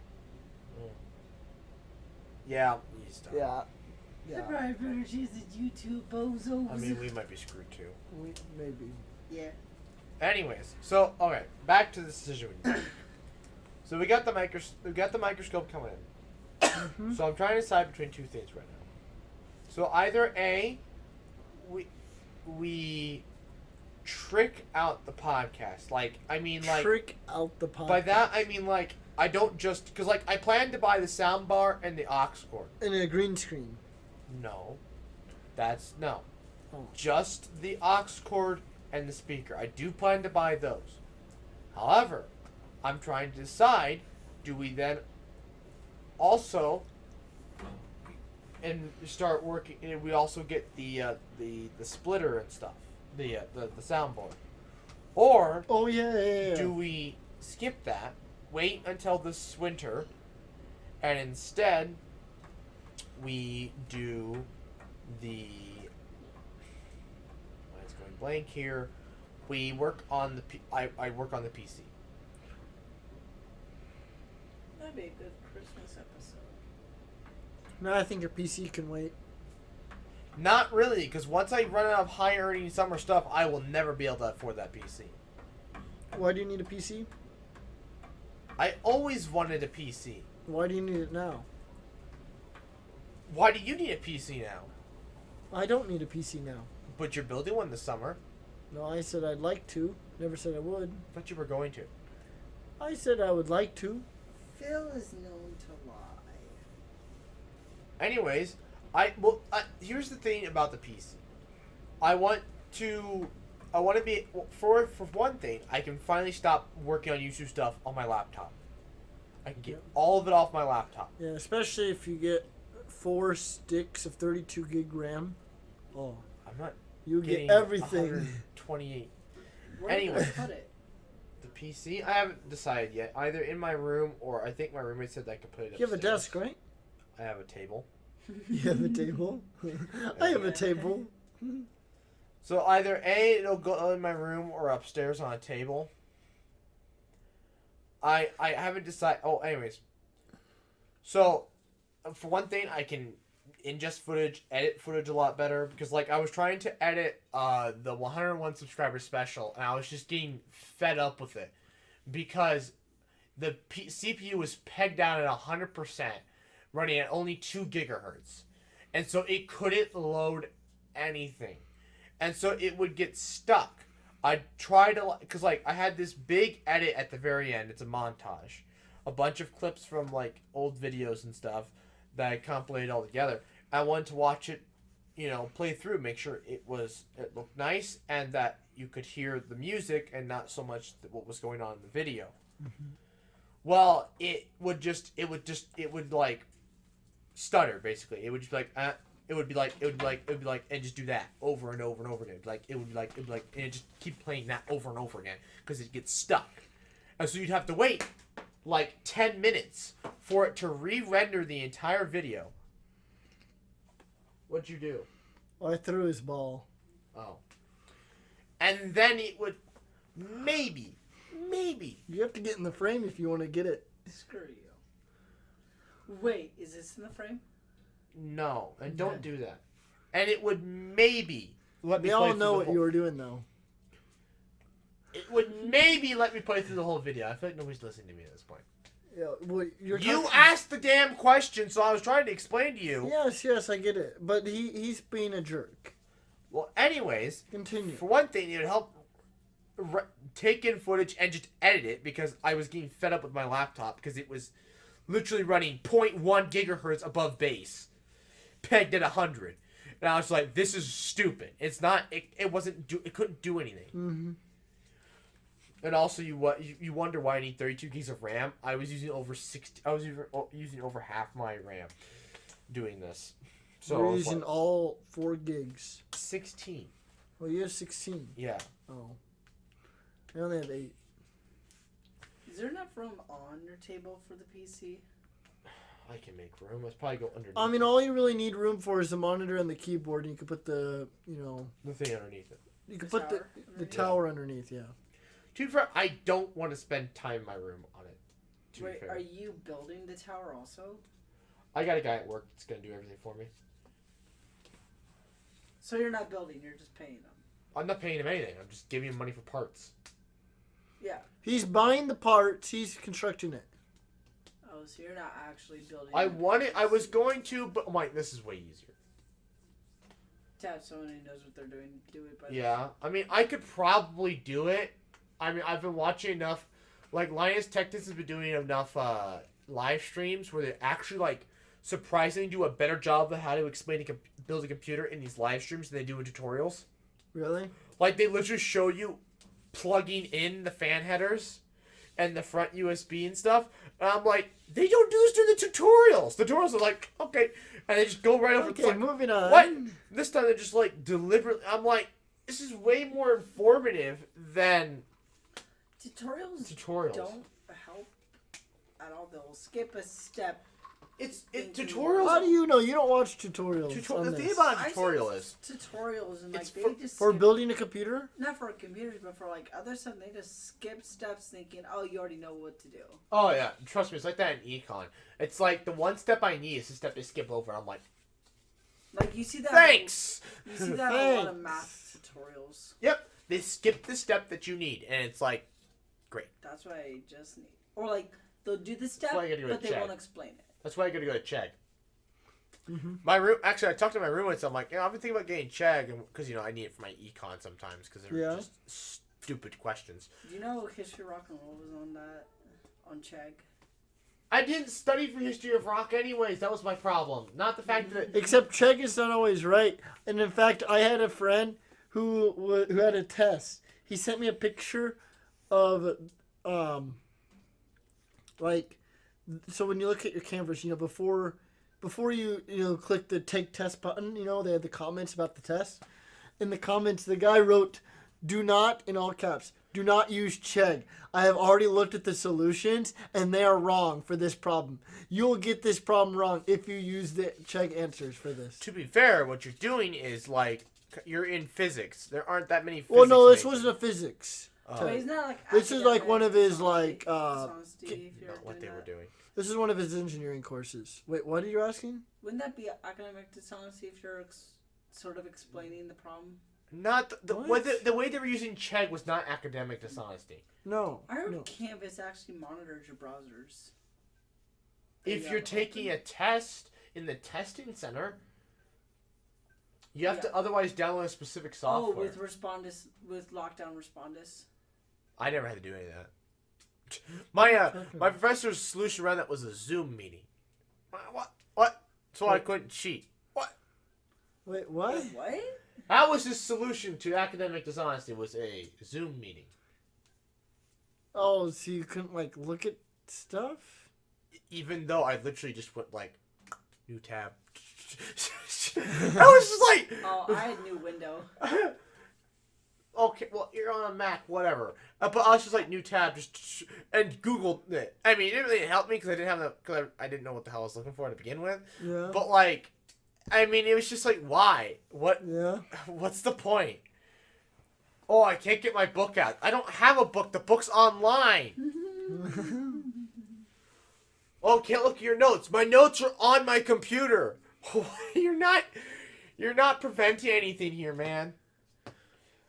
Yeah. He's done.
Yeah. Yeah.
Surprise, better she's a YouTube bozos.
I mean, we might be screwed too.
Maybe.
yeah.
Anyways, so okay, back to the decision. So we got the microscope coming in. So I'm trying to decide between two things right now. So either A, we trick out the podcast. Like
Trick out the podcast.
by that I mean like I don't just because like I plan to buy the sound bar and the aux cord.
And a green screen.
No, that's no.
Oh.
Just the aux cord and the speaker. I do plan to buy those. However, I'm trying to decide: do we then also and start working? And we also get the splitter and stuff, the soundboard, or
Oh yeah.
do we skip that, wait until this winter, and instead we do the it's going blank here. We work on the I work on the PC.
That'd be a good Christmas episode.
No, I think your PC can wait.
Not really, because once I run out of high earning summer stuff, I will never be able to afford that PC.
Why do you need a PC?
I always wanted a PC.
Why do you need it now?
Why do you need a PC now?
I don't need a PC now.
But you're building one this summer.
No, I said I'd like to. Never said I would.
I thought you were going to.
I said I would like to.
Phil is known to lie.
Anyways, here's the thing about the PC. I want to be for one thing. I can finally stop working on YouTube stuff on my laptop. I can get all of it off my laptop.
Yeah, especially if you get 4 sticks of 32 gig RAM. Oh,
I'm not.
you
Getting
get everything.
128.
Where
Anyway.
did I put it?
The PC, I haven't decided yet. Either in my room or I think my roommate said I could put it.
You have a
upstairs.
desk, right?
I have a table.
You have a table. I have a table.
So either A, it'll go in my room or upstairs on a table. I haven't decided. Oh, anyways. So, for one thing, I can ingest footage, edit footage a lot better because, like, I was trying to edit the 101 subscriber special, and I was just getting fed up with it because the CPU was pegged down at 100%, running at only 2 gigahertz, and so it couldn't load anything, and so it would get stuck. I tried to, because, like, I had this big edit at the very end. It's a montage, a bunch of clips from, like, old videos and stuff that I compilated all together. I wanted to watch it, play through, make sure it looked nice, and that you could hear the music and not so much what was going on in the video. Mm-hmm. Well, it would like stutter basically. It would just be like, it would be like, and just do that over and over and over again. It would be like, and it just keep playing that over and over again because it gets stuck, and so you'd have to wait like 10 minutes for it to re-render the entire video. What'd you do?
I threw his ball.
Oh. And then it would maybe.
You have to get in the frame if you want to get it.
Screw you. Wait, is this in the frame?
No, and don't do that. And it would maybe let me
We
play
all
through
know
the
what
whole...
you were doing, though.
It would maybe let me play through the whole video. I feel like nobody's listening to me at this point.
Yeah, well,
You
talking-
asked the damn question, so I was trying to explain to you.
Yes, I get it. But he's being a jerk.
Well, anyways,
Continue.
for one thing, it would help take in footage and just edit it because I was getting fed up with my laptop because it was literally running 0.1 gigahertz above base, pegged at 100, and I was like, "This is stupid. It's not. It wasn't. It couldn't do anything."
Mm-hmm.
And also, you wonder why I need 32 gigs of RAM. I was using over 60. I was using over half my RAM doing this. So
We're using all 4 gigs.
16.
Well, you have 16.
Yeah.
Oh. I only have 8.
Is there enough room on your table for the PC?
I can make room. Let's probably go underneath.
I mean, all you really need room for is the monitor and the keyboard, and you could put the
thing underneath it.
you could
The
put
tower
the
underneath?
tower underneath. Yeah.
To be fair, I don't want to spend time in my room on it. To
Wait,
be fair,
are you building the tower also?
I got a guy at work that's gonna do everything for me.
So you're not building, you're just paying them.
I'm not paying him anything. I'm just giving him money for parts.
Yeah.
He's buying the parts. He's constructing it.
Oh, so you're not actually building.
I
the
wanted. I was
PC.
going to, but Mike, this is way easier.
To have someone who knows what they're doing do it by
Yeah, I mean, I could probably do it. I mean, I've been watching enough. Like Linus Tech Tips has been doing enough live streams where they actually like surprisingly do a better job of how to explain build a computer in these live streams than they do in tutorials.
Really?
Like they literally show you plugging in the fan headers and the front USB and stuff. And I'm like, they don't do this during the tutorials. The tutorials are like, okay, and they just go right over.
Okay,
it's like,
moving on.
what? This time they're just like deliberately. I'm like, this is way more informative than
tutorials. Don't help at all. They'll skip a step.
It's
Thinking-
tutorials.
How do you know? You don't watch tutorials. on
The
this.
thing about a
I
tutorial
see
is
tutorials and like
It's
they just
For
skip,
building a computer?
not for computers, but for like other stuff. They just skip steps, thinking, "Oh, you already know what to do."
oh yeah, trust me, it's like that in econ. It's like the one step I need is the step they skip over. I'm like,
Like you see that.
Thanks.
You see that in a lot of math tutorials.
Yep. They skip the step that you need, and it's like, great.
That's what I just need. Or like they'll do the step,
why you gotta go
but
to
they
check.
won't explain it.
That's why I gotta go to Chegg.
Mm-hmm.
Actually, I talked to my roommates. I'm like, I've been thinking about getting Chegg, because I need it for my econ sometimes because they're just stupid questions.
Do you know History Rock and Roll was on that on Chegg?
I didn't study for history of rock anyways. That was my problem. Not the fact that.
Except Chegg is not always right. And in fact, I had a friend who had a test. He sent me a picture of, like, so when you look at your Canvas, before you click the take test button, they had the comments about the test. In the comments, the guy wrote, "Do not," in all caps, "do not use Chegg. I have already looked at the solutions, and they are wrong for this problem. You will get this problem wrong if you use the Chegg answers for this."
To be fair, what you're doing is like you're in physics. There aren't that many.
Well, no, this
majors.
wasn't a physics.
But isn't that like
This is like one of his
academic
like.
dishonesty if you're
Not what they
doing
were
that?
doing.
This is one of his engineering courses. Wait, what are you asking?
Wouldn't that be academic dishonesty if you're sort of explaining the problem?
Not the
What?
the way they were using Chegg was not academic dishonesty.
No.
I heard
no.
Canvas actually monitors your browsers.
If
Yeah,
you're taking a test in the testing center, you have to otherwise download a specific software.
Oh, with Lockdown Respondus.
I never had to do any of that. My professor's solution around that was a Zoom meeting. What? So I couldn't cheat. What?
Wait, what?
Wait, what?
That was his solution to academic dishonesty, was a Zoom meeting.
Oh, so you couldn't like look at stuff?
Even though I literally just went like, new tab. I was just like,
Oh, I had new window.
okay, well, you're on a Mac, whatever. But I was just like, new tab, and Googled it. I mean, it didn't really help me because I didn't have because I didn't know what the hell I was looking for to begin with.
Yeah.
But like, I mean, it was just like, why? What?
Yeah.
What's the point? Oh, I can't get my book out. I don't have a book. The book's online. Oh, can't look at your notes. My notes are on my computer. You're not preventing anything here, man.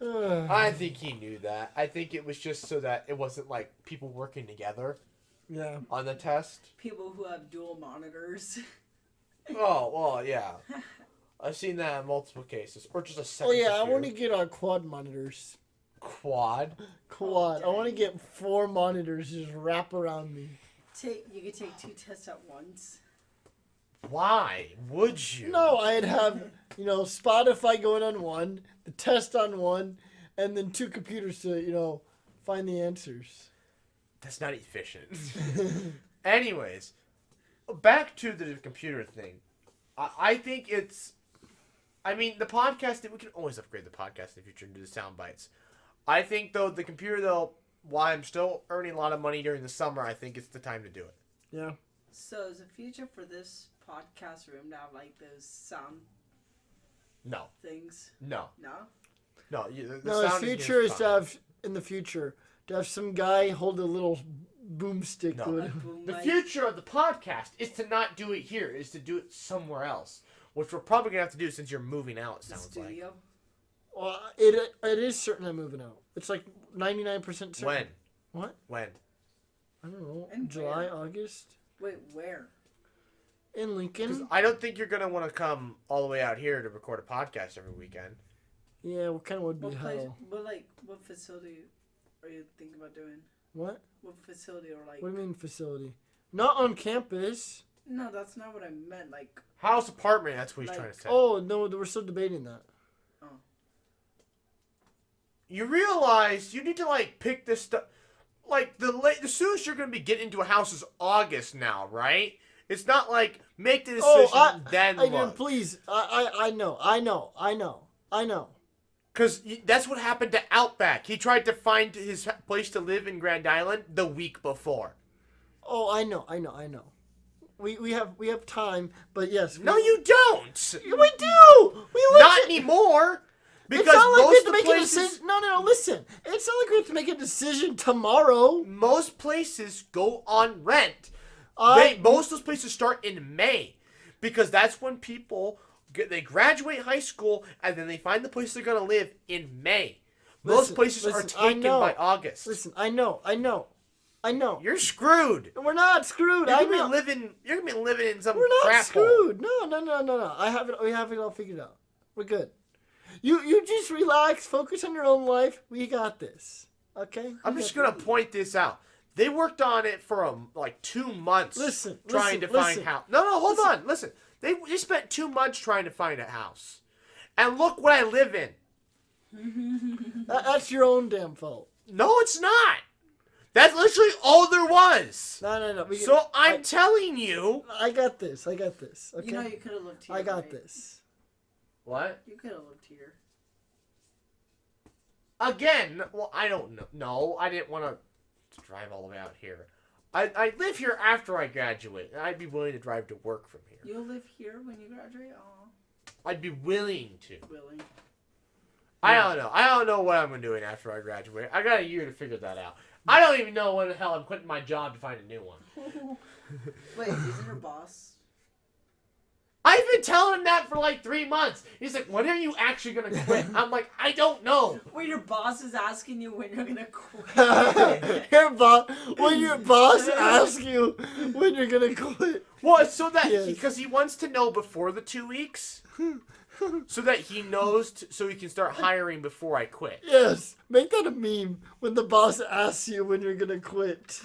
I think he knew that. I think it was just so that it wasn't like people working together
Yeah.
on the test.
People who have dual monitors.
Oh, well, yeah. I've seen that in multiple cases. Or just a
Oh
second
yeah, I
computer.
want to get on quad monitors.
Quad?
Quad. I want to
dang.
get 4 monitors just wrap around me.
You could take 2 tests at once.
Why would you?
No, I'd have, Spotify going on one, the test on one, and then 2 computers to, find the answers.
That's not efficient. Anyways, back to the computer thing. I think it's... I mean, the podcast, we can always upgrade the podcast in the future and do the sound bites. I think, though, the computer, though, while I'm still earning a lot of money during the summer, I think it's the time to do it.
Yeah.
So is the future for this podcast room to have like those sound
No.
things?
No.
No?
No. The
No, the
sound
future is
fine.
to have, in the future, to have some guy hold a little boomstick
No.
to
Like
it.
boom
The
mic?
future of the podcast is to not do it here, is to do it somewhere else. Which we're probably going to have to do since you're moving out, it
The
sounds like.
studio?
Well, it is certain I'm moving out. It's like 99% certain.
When?
What?
When?
I don't know.
And
July,
where?
August?
Wait, where?
In
Because
Lincoln?
I don't think you're going to want to come all the way out here to record a podcast every weekend.
Yeah, what kind of would be
What place?
hell?
What facility are you thinking about doing?
What?
What facility or like?
What do you mean facility? Not on campus.
No, that's not what I meant. Like,
House, apartment, that's what he's
Like-
trying to say.
Oh, no, we're still debating that.
You realize you need to, like, pick this stuff. Like, the soonest you're going to be getting into a house is August now, right? It's not like, make the decision, then
I mean,
look.
please. I know.
Because that's what happened to Outback. He tried to find his place to live in Grand Island the week before.
Oh, I know. We have time, but yes.
No, you don't.
We do. We live
Not anymore. Because
It's not like we
most
have to
of the
make a
places,
decision. No, listen. It's not like we have to make a decision tomorrow.
most places go on rent.
I-
Most of those places start in May. Because that's when people They graduate high school, and then they find the place they're gonna live in May. Most places are taken by August.
Listen, I know.
You're screwed.
We're not screwed.
You're gonna be living in some
We're not
crap
screwed. No. We have it all figured out. We're good. You just relax, focus on your own life. We got this. Okay?
I'm just gonna point this out. They worked on it for like 2 months trying to find house. No, hold on. Listen. They spent 2 months trying to find a house. And look what I live in.
That's your own damn fault.
No, it's not. That's literally all there was.
No.
I'm telling you.
I got this. Okay?
You know you could have lived here.
I got
right?
this.
What?
You could have lived here.
Again, well, I don't know. No, I didn't want to drive all the way out here. I live here after I graduate, and I'd be willing to drive to work from here.
You'll live here when you graduate? Aw.
I'd be willing to.
Willing.
I don't know. I don't know what I'm doing after I graduate. I got a year to figure that out. I don't even know when the hell I'm quitting my job to find a new one.
Wait, isn't your boss?
I've been telling him that for like 3 months. He's like, when are you actually going to quit? I'm like, I don't know.
Wait, your boss is asking you when you're going to quit.
When your boss asks you when you're going to quit.
Well, it's so that,
Yes.
because he wants to know before the 2 weeks. So that he knows, so he can start hiring before I quit.
Yes, make that a meme when the boss asks you when you're going to quit.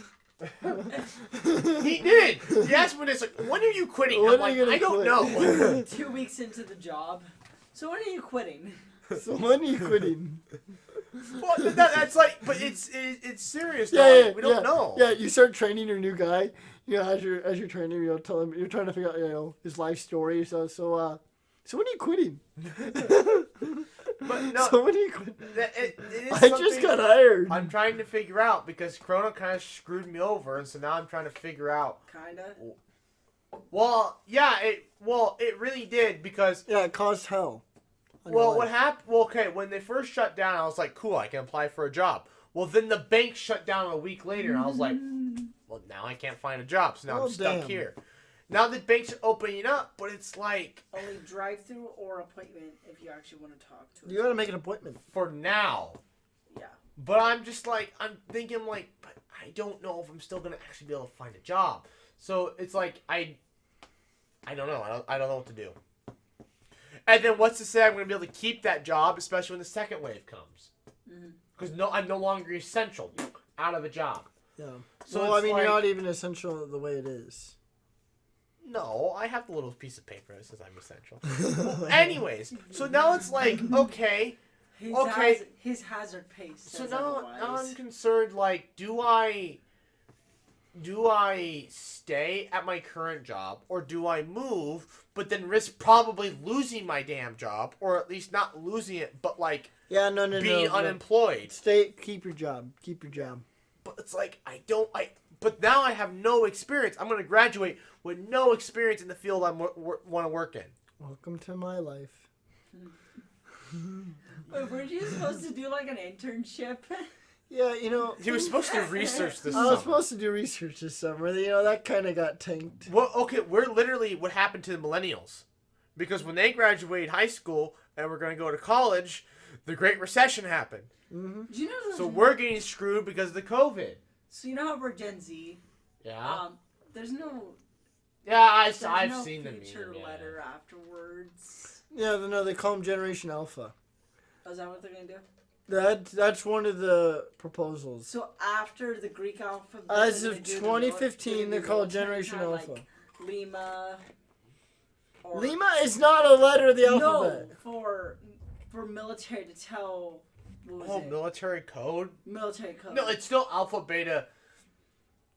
He did. He asked me this, like, when are you quitting?
When
I'm
are you
like, I
gonna
don't
quit?
know.
2 weeks into the job. So when are you quitting?
So when are you quitting?
Well, that's like, but it's serious. Though.
Yeah,
We don't know.
Yeah, you start training your new guy. You know, as you're training, you know, tell him you're trying to figure out, you know, his life story. So when are you quitting?
But no,
So when are you quitting?
it is
I just
something
got hired.
I'm trying to figure out because Corona kind of screwed me over, and so now I'm trying to figure out.
Kinda.
Well, yeah, it really did because.
Yeah, it caused hell.
Well, what happened? Well, okay, when they first shut down, I was like, cool, I can apply for a job. Well, then the bank shut down a week later, and I was like, well, now I can't find a job, so now I'm stuck here. Now the banks are opening up, but it's like...
Only drive-through or appointment if you actually want to talk to
You gotta make an appointment.
For now.
Yeah.
But I'm just like, I'm thinking like, but I don't know if I'm still going to actually be able to find a job. So it's like, I don't know. I don't know what to do. And then what's to say I'm going to be able to keep that job, especially when the second wave comes? Because I'm no longer essential. Out of a job.
Yeah.
So
well, I
it's
mean,
like-
you're not even essential the way it is.
No, I have the little piece of paper that says I'm essential. Well, anyways, so now it's like, okay.
His hazard pay says
So now
otherwise.
I'm concerned, like, do I stay at my current job, or do I move, but then risk probably losing my damn job, or at least not losing it, but, like,
Yeah, no.
being unemployed?
Keep your job. Keep your job.
But it's like, but now I have no experience. I'm going to graduate with no experience in the field I want to work in.
Welcome to my life.
Wait, weren't you supposed to do like an internship?
Yeah, you know.
He was supposed to research this
I was
summer.
supposed to do research this summer. You know, that kind of got tanked.
Well, okay, we're literally what happened to the millennials. Because when they graduate high school and we're going to go to college, the Great Recession happened.
Mm-hmm.
Do you know?
So we're getting screwed because of the COVID.
So you know how we're Gen Z?
Yeah.
There's no.
Yeah, I've
no
seen the
future
meme.
letter afterwards.
Yeah, no, they call them Generation Alpha.
Oh, is that what they're gonna do?
That's one of the proposals.
So after the Greek alphabet,
As
they're
of
gonna do the
2015, they're called
military
Generation
kind,
Alpha.
Like Lima. Or,
Lima is not a letter of the alphabet.
No, for military to tell. What was
Oh,
it?
military code?
Military code.
No, it's still alpha, beta.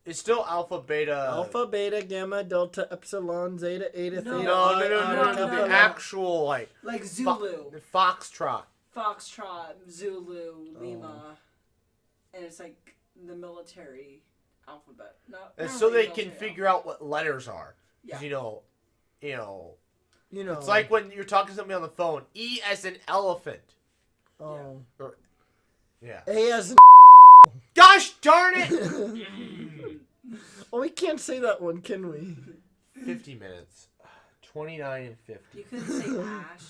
It's still alpha, beta.
Alpha, beta, gamma, delta, epsilon, zeta, eta,
No.
theta.
No,
I,
no,
iota,
no,
kappa,
the
no.
actual, like,
like Zulu,
foxtrot.
Foxtrot, Zulu, Lima, and it's like the military alphabet.
And so they can figure out what letters are.
Yeah.
'Cause, you know,
You know.
it's like when you're talking to somebody on the phone. E as in elephant.
Oh.
Yeah.
A as in.
Gosh darn it!
Oh, we can't say that one, can we?
50 minutes. 29 and 50.
You couldn't say ash.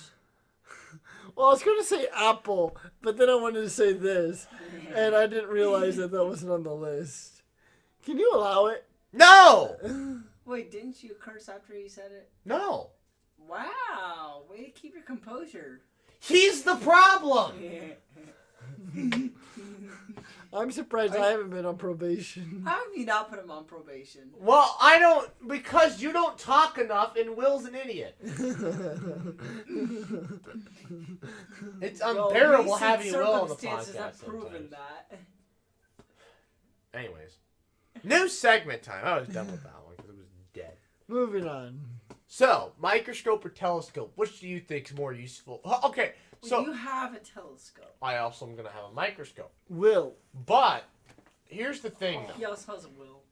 Well, I was going to say apple, but then I wanted to say this, and I didn't realize that wasn't on the list. Can you allow it?
No!
Wait, didn't you curse after you said it?
No.
Wow, way to keep your composure.
He's the problem!
I'm surprised I haven't been on probation.
How have you not put him on probation?
Well, I don't, because you don't talk enough and Will's an idiot. It's unbearable having Will on the
Circumstances
podcast
have proven
sometimes.
that.
Anyways. New segment time. I was done with that one because it was dead.
Moving on.
So, microscope or telescope, which do you think is more useful? Okay, so
you have a telescope.
I also am going to have a microscope.
Will.
But, here's the thing,
He
though.
also has a will.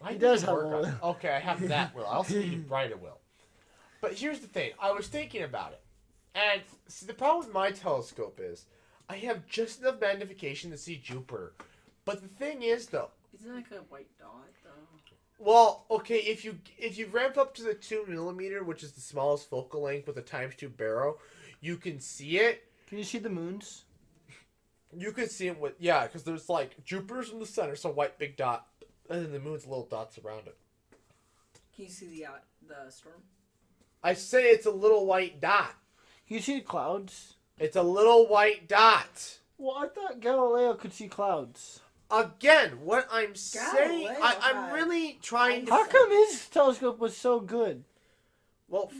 He does have a
work on
will.
it. Okay, I have that will. I also need to write a will. But here's the thing. I was thinking about it. And, see, the problem with my telescope is I have just enough magnification to see Jupiter. But the thing is, though,
Isn't it like a white dot, though?
well, okay, if you ramp up to the 2 millimeter, which is the smallest focal length with a ×2 barrel, you can see it.
Can you see the moons?
You can see it with, yeah, because there's like Jupiter's in the center, so white big dot, and then the moon's little dots around it.
Can you see the storm?
I say it's a little white dot.
Can you see the clouds?
It's a little white dot.
Well, I thought Galileo could see clouds.
Again, what I'm saying,
Galileo
I'm
had-
really trying to.
How come his telescope was so good?
Well,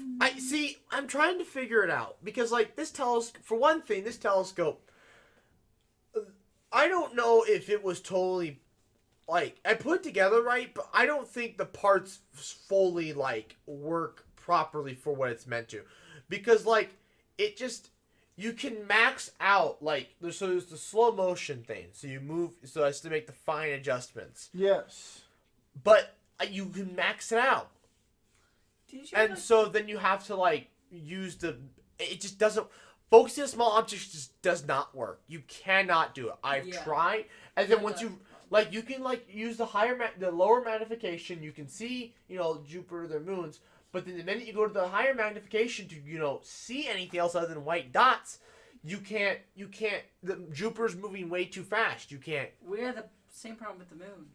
I'm trying to figure it out because, like, this telescope. For one thing, this telescope. I don't know if it was totally, like, I put it together right, but I don't think the parts fully like work properly for what it's meant to, because like it just. You can max out, like, so there's the slow motion thing. So you move, so as to make the fine adjustments.
Yes.
But you can max it out.
Did you
And so then you have to, like, use it just doesn't, focusing on small objects just does not work. You cannot do it. I've tried. And then once you, like, you can, like, use the lower magnification. You can see, Jupiter, their moons. But then the minute you go to the higher magnification to, see anything else other than white dots, you can't, Jupiter's moving way too fast. You can't.
We had the same problem with the moon.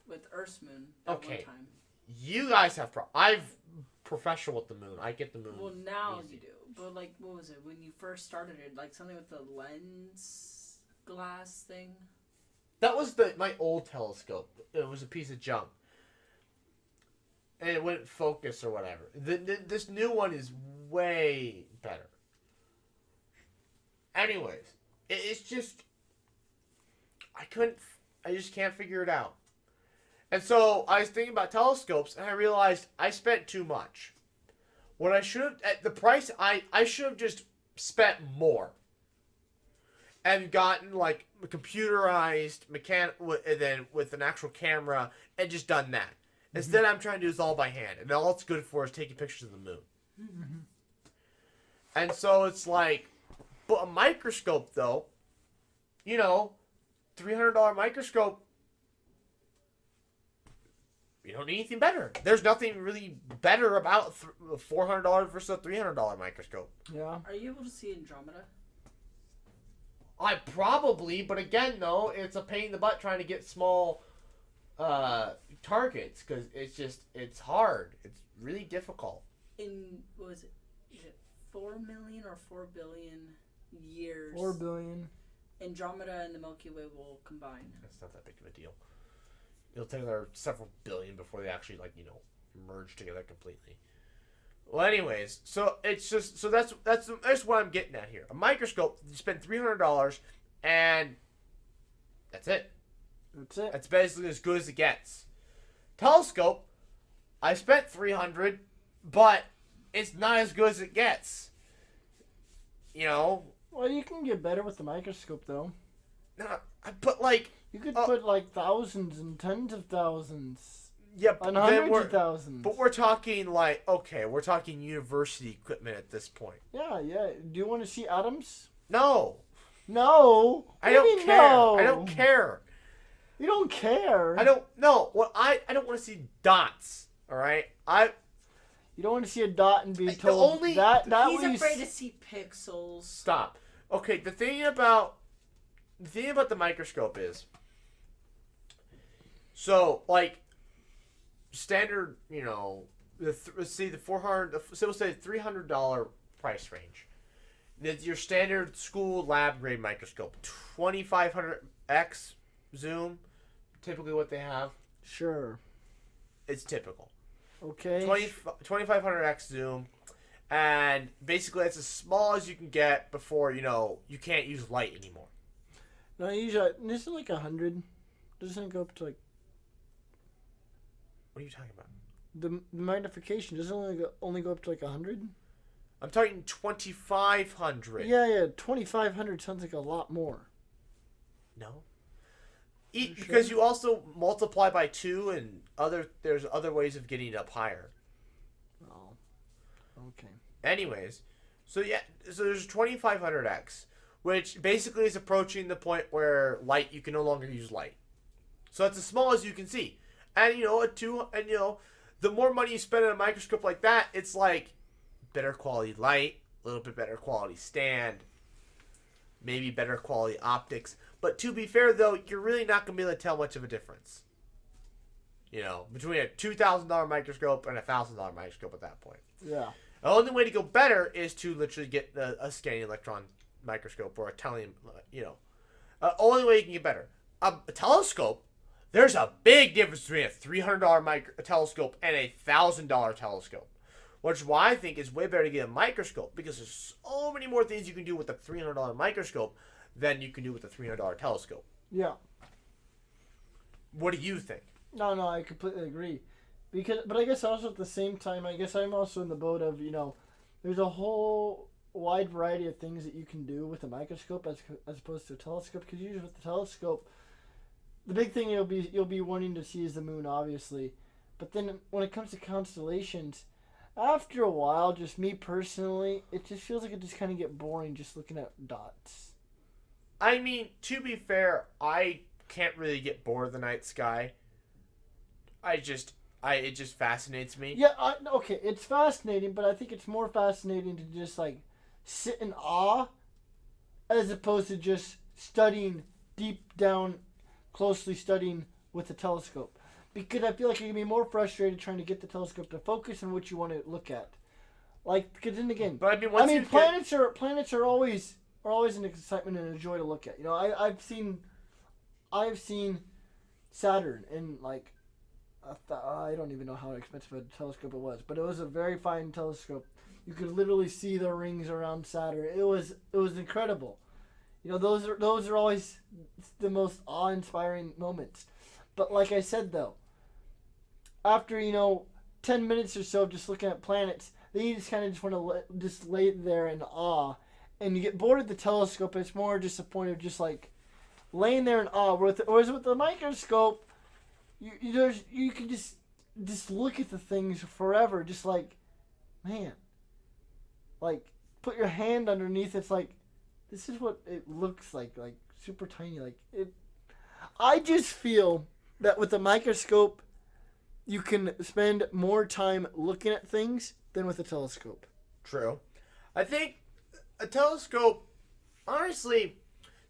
With Earth's moon at one time.
You guys have I've professional with the moon. I get the moon.
Well, now
easy.
you do. But, like, what was it? When you first started it, like, something with the lens glass thing?
That was my old telescope. It was a piece of junk. And it wouldn't focus or whatever. This new one is way better. Anyways, it's just I just can't figure it out. And so I was thinking about telescopes, and I realized I spent too much. What I should have at the price I should have just spent more. And gotten like a computerized and then with an actual camera and just done that. Instead, I'm trying to do this all by hand, and all it's good for is taking pictures of the moon. And so it's like, but a microscope though, $300 microscope. You don't need anything better. There's nothing really better about $400 versus a $300 microscope.
Yeah.
Are you able to see Andromeda?
I probably, but again though, it's a pain in the butt trying to get small targets because it's hard. It's really difficult.
In, what was it? Is it 4 million or 4 billion years?
4 billion.
Andromeda and the Milky Way will combine.
That's not that big of a deal. It'll take another several billion before they actually merge together completely. Well, anyways, so it's just that's what I'm getting at here. A microscope, you spend $300, and that's it.
That's it.
That's basically as good as it gets. Telescope, I spent $300, but it's not as good as it gets.
Well, you can get better with the microscope, though.
No, I put like
You could put like thousands and tens of thousands.
yeah, but
And
then
hundreds
we're
of thousands.
but we're talking like we're talking university equipment at this point.
Yeah. Do you want to see atoms?
No,
No.
I
What do you
don't
mean
care.
no?
I don't care.
You don't care.
I don't. No. What I don't want to see dots. All right.
You don't want to see a dot and be
The
told
only-
that
He's
way you
afraid to see pixels.
Stop. Okay, the thing about the microscope is, so like standard, you know, let's see the so we'll say $300 price range. That's your standard school lab grade microscope, 2500x zoom, typically what they have.
Sure.
It's typical.
Okay.
2500x zoom, and basically it's as small as you can get before you can't use light anymore.
No, usually isn't like 100. Doesn't it go up to like
What are you talking about?
the magnification? Doesn't it only go up to like 100?
I'm talking 2500.
Yeah. 2500 sounds like a lot more.
No.
You
Because
sure?
you also multiply by 2, and there's other ways of getting it up higher.
Oh. Okay.
Anyways, so there's 2500x, which basically is approaching the point where you can no longer use light. So it's as small as you can see. And the more money you spend on a microscope like that, it's like better quality light, a little bit better quality stand, maybe better quality optics. But to be fair, though, you're really not going to be able to tell much of a difference. Between a $2,000 microscope and a $1,000 microscope at that point.
Yeah.
The only way to go better is to literally get a scanning electron microscope or a telling, only way you can get better. A telescope, there's a big difference between a $300 telescope and a $1,000 telescope. Which is why I think it's way better to get a microscope, because there's so many more things you can do with a $300 microscope than you can do with a $300 telescope.
Yeah.
What do you think?
No, I completely agree. But I guess also at the same time, I guess I'm also in the boat of, there's a whole wide variety of things that you can do with a microscope as opposed to a telescope. Because usually with the telescope, the big thing you'll be wanting to see is the moon, obviously. But then when it comes to constellations, after a while, just me personally, it just feels like it just kind of get boring just looking at dots.
I mean, to be fair, I can't really get bored of the night sky. It just fascinates me.
Yeah, okay, it's fascinating, but I think it's more fascinating to just like sit in awe as opposed to just studying deep down, closely studying with a telescope. Because I feel like you can be more frustrated trying to get the telescope to focus on what you want to look at. Like, because then again,
But I mean,
planets are always an excitement and a joy to look at. I've seen Saturn, and like, I don't even know how expensive a telescope it was, but it was a very fine telescope. You could literally see the rings around Saturn. It was incredible. Those are always the most awe-inspiring moments. But like I said though, after 10 minutes or so of just looking at planets, then you just kind of just want to just lay there in awe, and you get bored of the telescope. It's more just a point of just like laying there in awe. Whereas with the microscope, you can just look at the things forever. Just like, man, like put your hand underneath. It's like, this is what it looks like super tiny. Like it. I just feel that with a microscope, you can spend more time looking at things than with a telescope.
True. I think a telescope, honestly,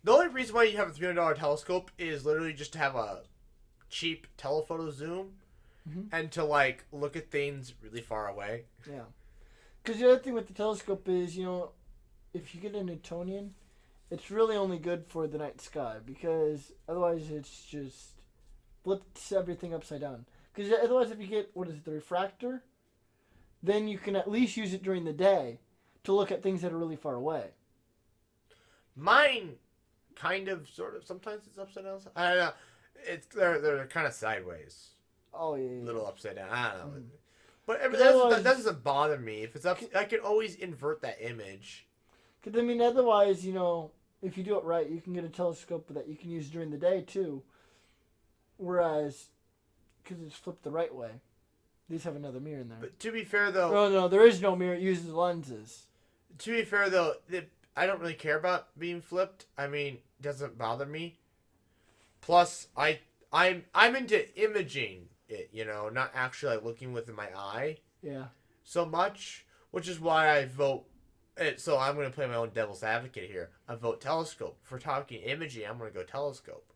the only reason why you have a $300 telescope is literally just to have a cheap telephoto zoom and to like look at things really far away.
Yeah. Because the other thing with the telescope is, if you get a Newtonian, it's really only good for the night sky, because otherwise it's just flips everything upside down. Because otherwise, if you get, the refractor, then you can at least use it during the day to look at things that are really far away.
Mine, kind of, sort of, sometimes it's upside down. I don't know. They're kind of sideways.
Oh, yeah.
A little upside down. I don't know. But that doesn't bother me. If it's up, I can always invert that image.
Because, otherwise, if you do it right, you can get a telescope that you can use during the day, too. Whereas, because it's flipped the right way, these have another mirror in there.
But to be fair, though...
No, there is no mirror. It uses lenses.
To be fair, though, I don't really care about being flipped. I mean, it doesn't bother me. Plus, I'm into imaging it, not actually like looking with my eye.
Yeah.
so much, which is why I vote. So I'm going to play my own devil's advocate here. I vote telescope. For talking imaging, I'm going to go telescope.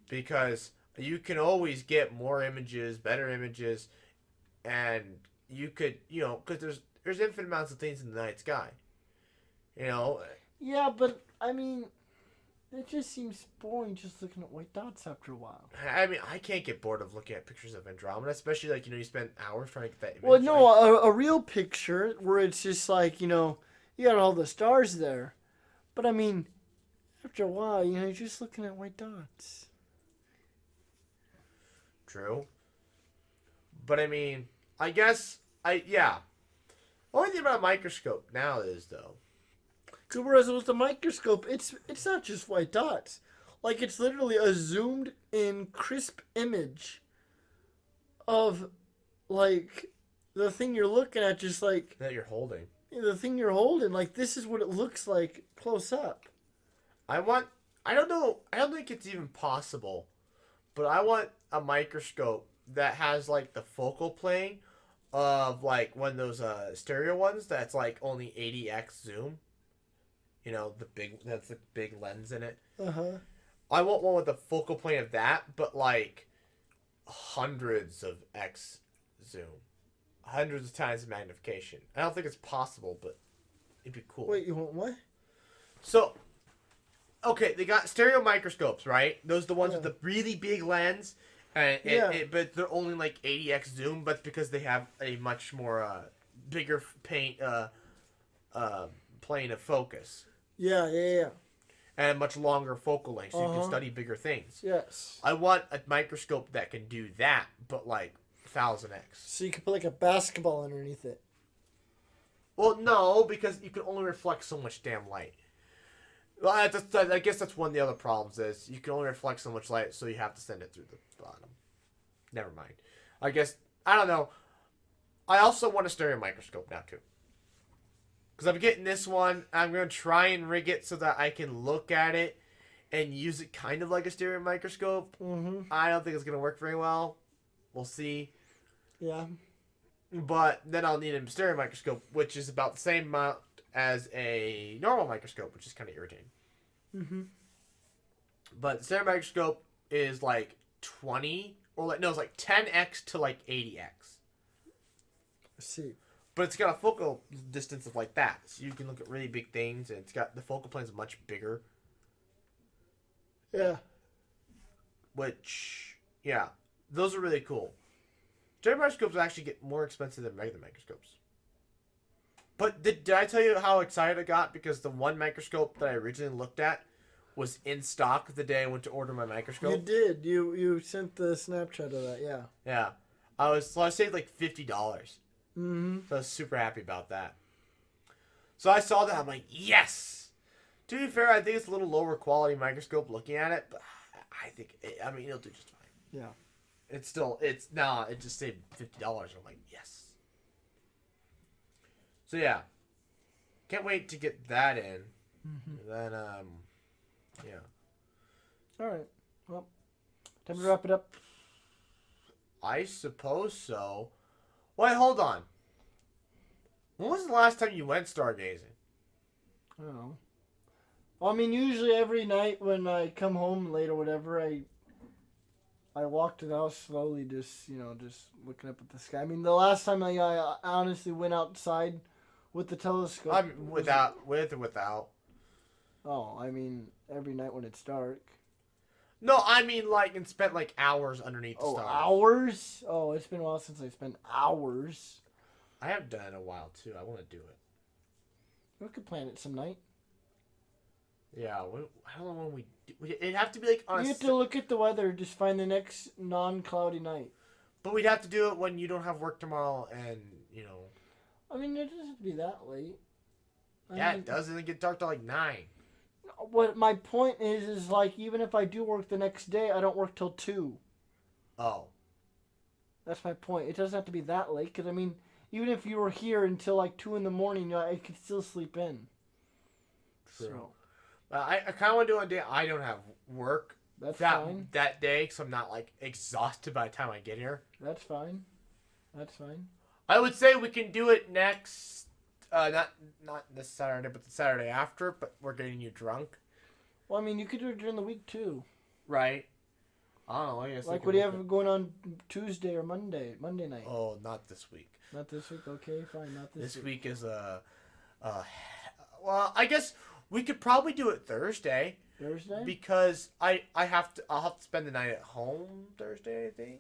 Because you can always get more images, better images, and you could, because there's infinite amounts of things in the night sky.
Yeah, but I mean, it just seems boring just looking at white dots after a while.
I mean, I can't get bored of looking at pictures of Andromeda, especially you spend hours trying to get that image.
Well, no, a real picture where it's just like, you got all the stars there. But I mean, after a while, you're just looking at white dots.
True. But I mean, I guess, yeah. Only thing about a microscope now is, though.
So whereas with the microscope, it's not just white dots. Like, it's literally a zoomed in crisp image of, like, the thing you're looking at, just like...
That you're holding.
The thing you're holding. Like, this is what it looks like close up.
I don't know, I don't think it's even possible, but I want a microscope that has, like, the focal plane of, like, one of those stereo ones that's, like, only 80x zoom. That's the big lens in it.
Uh-huh.
I want one with the focal plane of that, but, like, hundreds of x zoom. Hundreds of times magnification. I don't think it's possible, but it'd be cool.
Wait, you want what?
So, okay, they got stereo microscopes, right? Those are the ones with the really big lens, but they're only like 80x zoom. But because they have a much more bigger plane of focus.
Yeah.
And a much longer focal length, so you can study bigger things.
Yes.
I want a microscope that can do that, but like 1000x.
So you could put like a basketball underneath it.
Well, no, because you can only reflect so much damn light. Well, I guess that's one of the other problems is you can only reflect so much light, so you have to send it through the bottom. Never mind. I guess, I don't know. I also want a stereo microscope now, too. Because I'm getting this one. I'm going to try and rig it so that I can look at it and use it kind of like a stereo microscope.
Mm-hmm.
I don't think it's going to work very well. We'll see.
Yeah.
But then I'll need a stereo microscope, which is about the same amount as a normal microscope, which is kind of irritating.
Mm-hmm.
But the stereo microscope is like 20, it's like 10x to like 80x.
I see.
But it's got a focal distance of like that, so you can look at really big things, and the focal plane is much bigger.
Yeah.
Which, yeah, those are really cool. Stereo microscopes actually get more expensive than regular microscopes. But did I tell you how excited I got because the one microscope that I originally looked at was in stock the day I went to order my microscope?
You did. You sent the Snapchat of that, yeah.
Yeah. I saved like $50.
Mm-hmm.
So I was super happy about that. So I saw that, I'm like, yes! To be fair, I think it's a little lower quality microscope looking at it, but I think, it'll do just fine.
Yeah.
It just saved $50. I'm like, yes. So yeah. Can't wait to get that in. Mm-hmm. And then, yeah.
Alright. Well, time to wrap it up.
I suppose so. Wait, hold on. When was the last time you went stargazing?
I don't know. Well, I mean, usually every night when I come home late or whatever, I walk to the house slowly, just looking up at the sky. I mean, the last time I honestly went outside with the telescope.
I mean, with or without?
Oh, I mean, every night when it's dark.
No, I mean, and spent, hours underneath the stars.
Hours? Oh, it's been a while since I spent hours.
I haven't done it in a while, too. I want to do it.
We could plan it some night.
Yeah, I don't know when we do. It'd have to be, on
You have to look at the weather, just find the next non-cloudy night.
But we'd have to do it when you don't have work tomorrow and,
I mean, it doesn't have to be that late.
It doesn't get dark till, 9.
What my point is even if I do work the next day, I don't work till 2.
Oh.
That's my point. It doesn't have to be that late, because, I mean, even if you were here until, 2 in the morning, I could still sleep in.
True.
So.
I kind of want to do it on a day I don't have work.
That's fine.
That day, because I'm not, exhausted by the time I get here.
That's fine. That's fine.
I would say we can do it next, not this Saturday, but the Saturday after. But we're getting you drunk,
Well, I mean, you could do it during the week too.
right? I don't know. I guess we
Like,
can
what do you
look
have going on Tuesday or Monday? Monday night.
Oh, not this week.
Not this week. Okay, fine. Not this,
This week is well, I guess we could probably do it Thursday
Thursday.
because I'll have to spend the night at home Thursday, I think.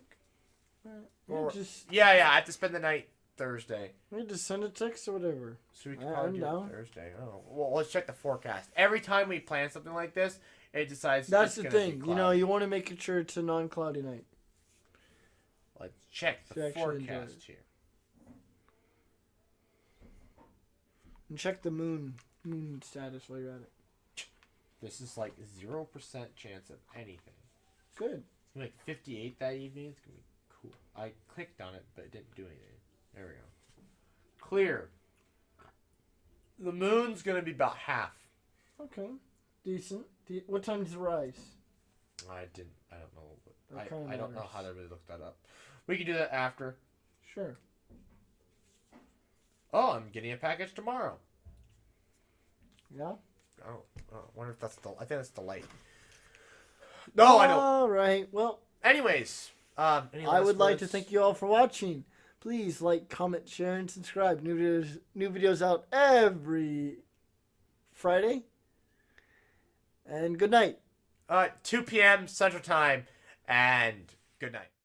Or,
just
yeah, I have to spend the night Thursday.
we just send a text or whatever.
So we can
Yeah,
probably
I'm
do
down.
it Thursday. Oh, well, let's check the forecast. Every time we plan something like this, it decides.
That's
it's
the
gonna be
thing. You know,
cloudy.
you want to make it sure it's a non-cloudy night.
Let's check
To
the
actually enjoy
forecast
it.
here.
And check the moon status while you're at it.
This is like 0% chance of anything.
Good.
It's gonna be like 58 that evening. It's gonna be cool. I clicked on it, but it didn't do anything. There we go. Clear. The moon's gonna be about half.
Okay. Decent. What time does it rise?
I don't know.
That kinda
I don't know
matters.
how to really look that up. We can do that after.
Sure.
Oh, I'm getting a package tomorrow.
Yeah.
Oh, I wonder if that's I think that's the light. No, I don't.
All right. Well,
Anyways, any
I
last
would like to
words?
thank you all for watching. Please like, comment, share, and subscribe. New videos out every Friday. And good night.
2 p.m. Central Time, and good night.